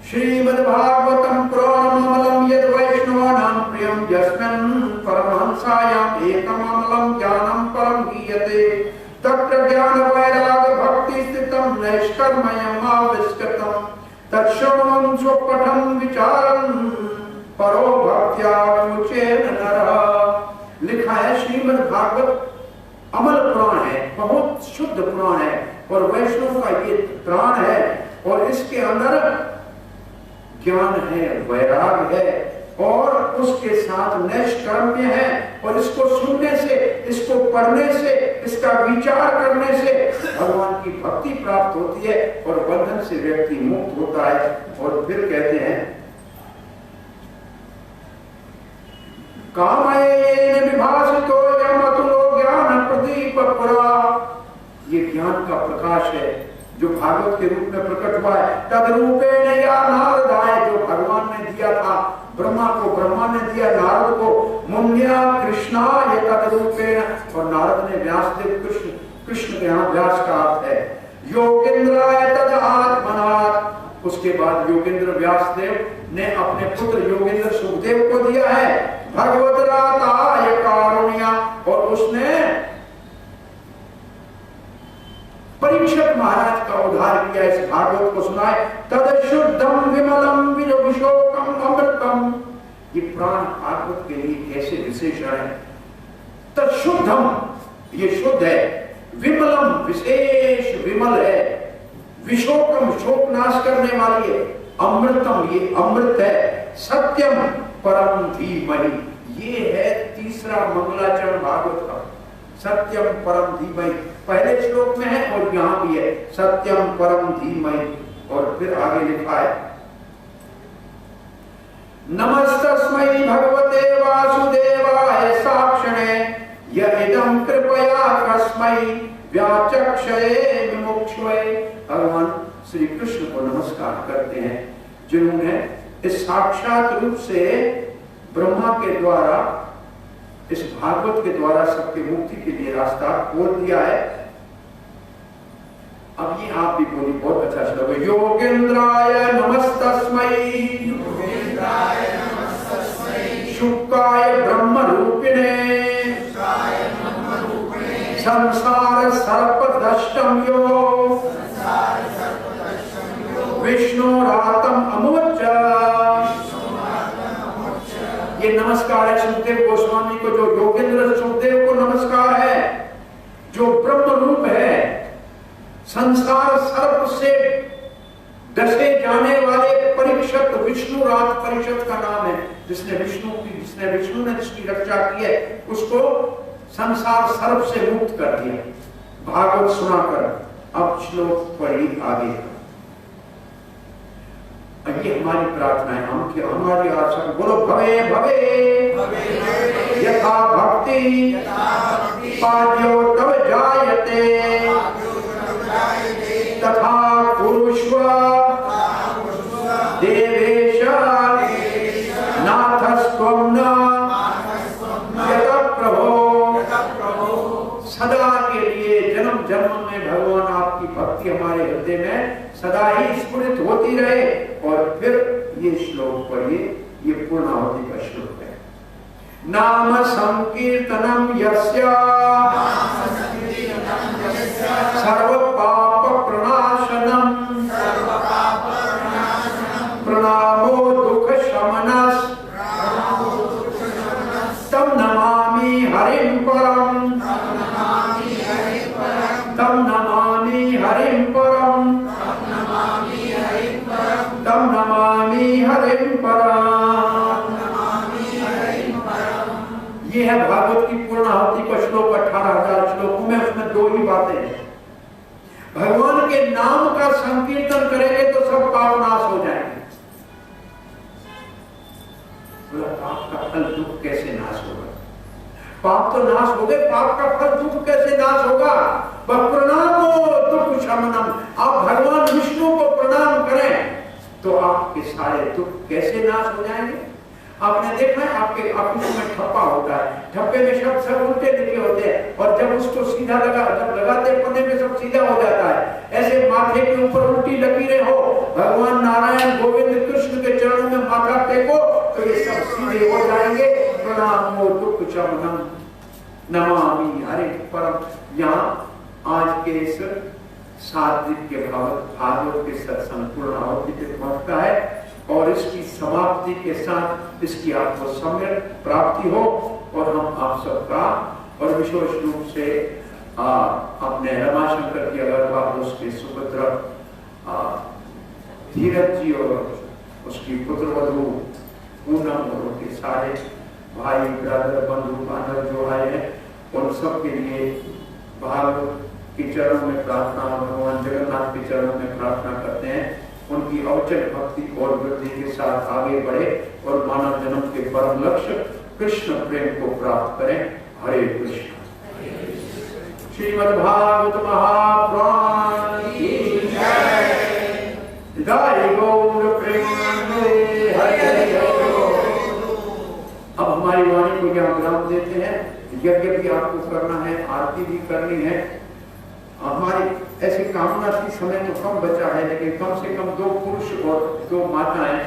श्रीमद्भागवतम पुराणममलं यद् वैष्णवानां प्रियं यस्मिन् परमहंसायाम् एकममलं ज्ञानं परं गीयते तत्र ज्ञान वैराग भक्ति स्थितं नैष्कर्म्यम् आविष्कृतं तत्श्रवणं स्वपठं विचारं परो भक्त्या विमुच्येन नरः। लिखा है श्रीमद्भागवत अमल पुराण है, बहुत शुद्ध पुराण है और वैष्णव का ये प्राण है और इसके अंदर ज्ञान है, वैराग है और उसके साथ नैष्कर्म्य है। और इसको सुनने से, इसको पढ़ने से, इसका विचार करने से भगवान की भक्ति प्राप्त होती है और बंधन से व्यक्ति मुक्त होता है। और फिर कहते हैं कामयेन विभासितो यमतुलो ज्ञान प्रदीप पुरा। ये ज्ञान का प्रकाश है जो भागवत के रूप में प्रकट हुआ है। तद रूपेण या नारदाय, जो भगवान ने दिया था ब्रह्मा को, ब्रह्मा ने दिया नारद को। मुन्या कृष्णा ये तद रूपेण, और नारद ने व्यासदेव कृष्ण, कृष्ण के यहाँ व्यास का अर्थ है। योगेंद्राय तद आत्मनात्, उसके बाद योगेंद्र व्यासदेव ने अपने पुत्र योगेंद्र सुखदेव को दिया है। भगवत राताय कारुण्या, और उसने परीक्षित महाराज का उद्धार किया, इस भागवत को सुनाए। तद शुद्धम विमलम विशोकम अमृतम, ये प्राण भागवत के लिए कैसे विशेषण है। तद शुद्धम, ये शुद्ध है, विमलम विशेष विमल है, विशोकम शोक नाश करने वाली है, अमृतम ये अमृत है, सत्यम परम धीमहि, ये है तीसरा मंगलाचरण भागवत का। सत्यम परम धीमहि पहले श्लोक में है और यहां भी है सत्यम परम धीमहि। और फिर आगे लिखा है नमस्तस्मै भगवते वासुदेवाय साक्षिणे यदिदं कृपया कस्मै व्याचक्षये विमुक्षवे। भगवान श्री कृष्ण को नमस्कार करते हैं जिन्होंने इस साक्षात रूप से ब्रह्मा के द्वारा, इस भागवत के द्वारा सबके मुक्ति के लिए रास्ता खोल दिया है। अब ये आप भी बोली, बहुत अच्छा श्लोक है। योगेंद्राय नमस्तस्मै शुक्राय ब्रह्म रूपिणे संसार सर्पदष्टम यो विष्णुरातम अमोच। ये नमस्कार है सुखदेव गोस्वामी को, जो योगेंद्र सुखदेव को नमस्कार है, जो ब्रह्म रूप है, संसार सर्प से डसे जाने वाले परीक्षित, विष्णु रात परीक्षित का नाम है, जिसने विष्णु ने जिसकी रक्षा की है उसको संसार सर्प से मुक्त कर दिया भागवत सुनाकर। अब श्लोक पढ़ी आगे। ये हमारी प्रार्थना है, हम कि हमारी आशा बोलो भवे भवे यथा भक्ति पाद्यो तव जायते तथा कुरुष्व देवेश नाथस्त्वं न यत प्रभो। सदा के लिए जन्म जन्म में भगवान आपकी भक्ति हमारे हृदय में सदा ही स्फुरित होती रहे। और फिर ये श्लोक पढ़िए, ये पूर्णाहुति का श्लोक है। नाम संकीर्तनम यस्य सर्व पाप प्रणाशनम प्रणामो दो ही बातें हैं। भगवान के नाम का संकीर्तन करेंगे तो सब पाप नाश हो जाएंगे। बोला पाप का फल दुख कैसे नाश होगा? पाप तो नाश हो गए, पाप का फल दुख कैसे नाश होगा? प्रणामो दुख शमनम। आप भगवान विष्णु को प्रणाम करें तो आपके सारे दुख कैसे नाश हो जाएंगे? आपने देखा है आपके ऑफिस में ठप्पा होता है, ठप्पे में शब्द सब उल्टे लिखे होते हैं और जब उसको सीधा जब लगाते पन्ने में सब सीधा हो जाता है। ऐसे माथे के ऊपर उल्टी लकीरें हो, भगवान नारायण गोविंद कृष्ण के चरणों में माथा टेको तो ये सब सीधे हो जाएंगे। प्रणामो दुख शमनम नमामि हरे परम। यहाँ आज के इस 7 दिन के भागवत के सत्संग पूर्णाहुति पे पहुंचता है और इसकी समाप्ति के साथ इसकी आपको सम्यक प्राप्ति हो और हम आप सबका और विशेष रूप से अपने रमाशंकर की अग्रवाल, उसके सुपुत्र धीरज जी और उसकी पुत्रवधू पूनम और उनके सारे भाई ब्रदर बंधु बांधव जो आए हैं उन सब के लिए भागवत के चरणों में प्रार्थना और भगवान जगन्नाथ के चरणों में प्रार्थना करते हैं। उनकी अवचल भक्ति और वृद्धि के साथ आगे बढ़े और मानव जन्म के परम लक्ष्य कृष्ण प्रेम को प्राप्त करें। हरे कृष्ण। श्रीमद् भागवत महापुराण की जय। जय गौर प्रेमानंदे हरे गौर। अब हमारी वाणी को यहाँ विराम देते हैं। यज्ञ भी आपको करना है, आरती भी करनी है। हमारी ऐसी कामना की समय तो कम बचा है, लेकिन कम से कम 2 पुरुष और 2 माताएं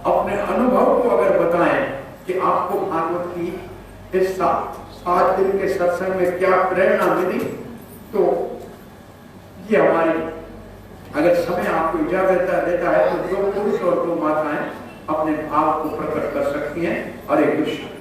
अपने अनुभव को अगर बताएं कि आपको भागवत की इस 7 दिन के सत्संग में क्या प्रेरणा मिली, तो ये हमारी अगर समय आपको इजाजत देता है तो 2 पुरुष और 2 माताएं अपने भाव को प्रकट कर सकती हैं। हरे कृष्ण।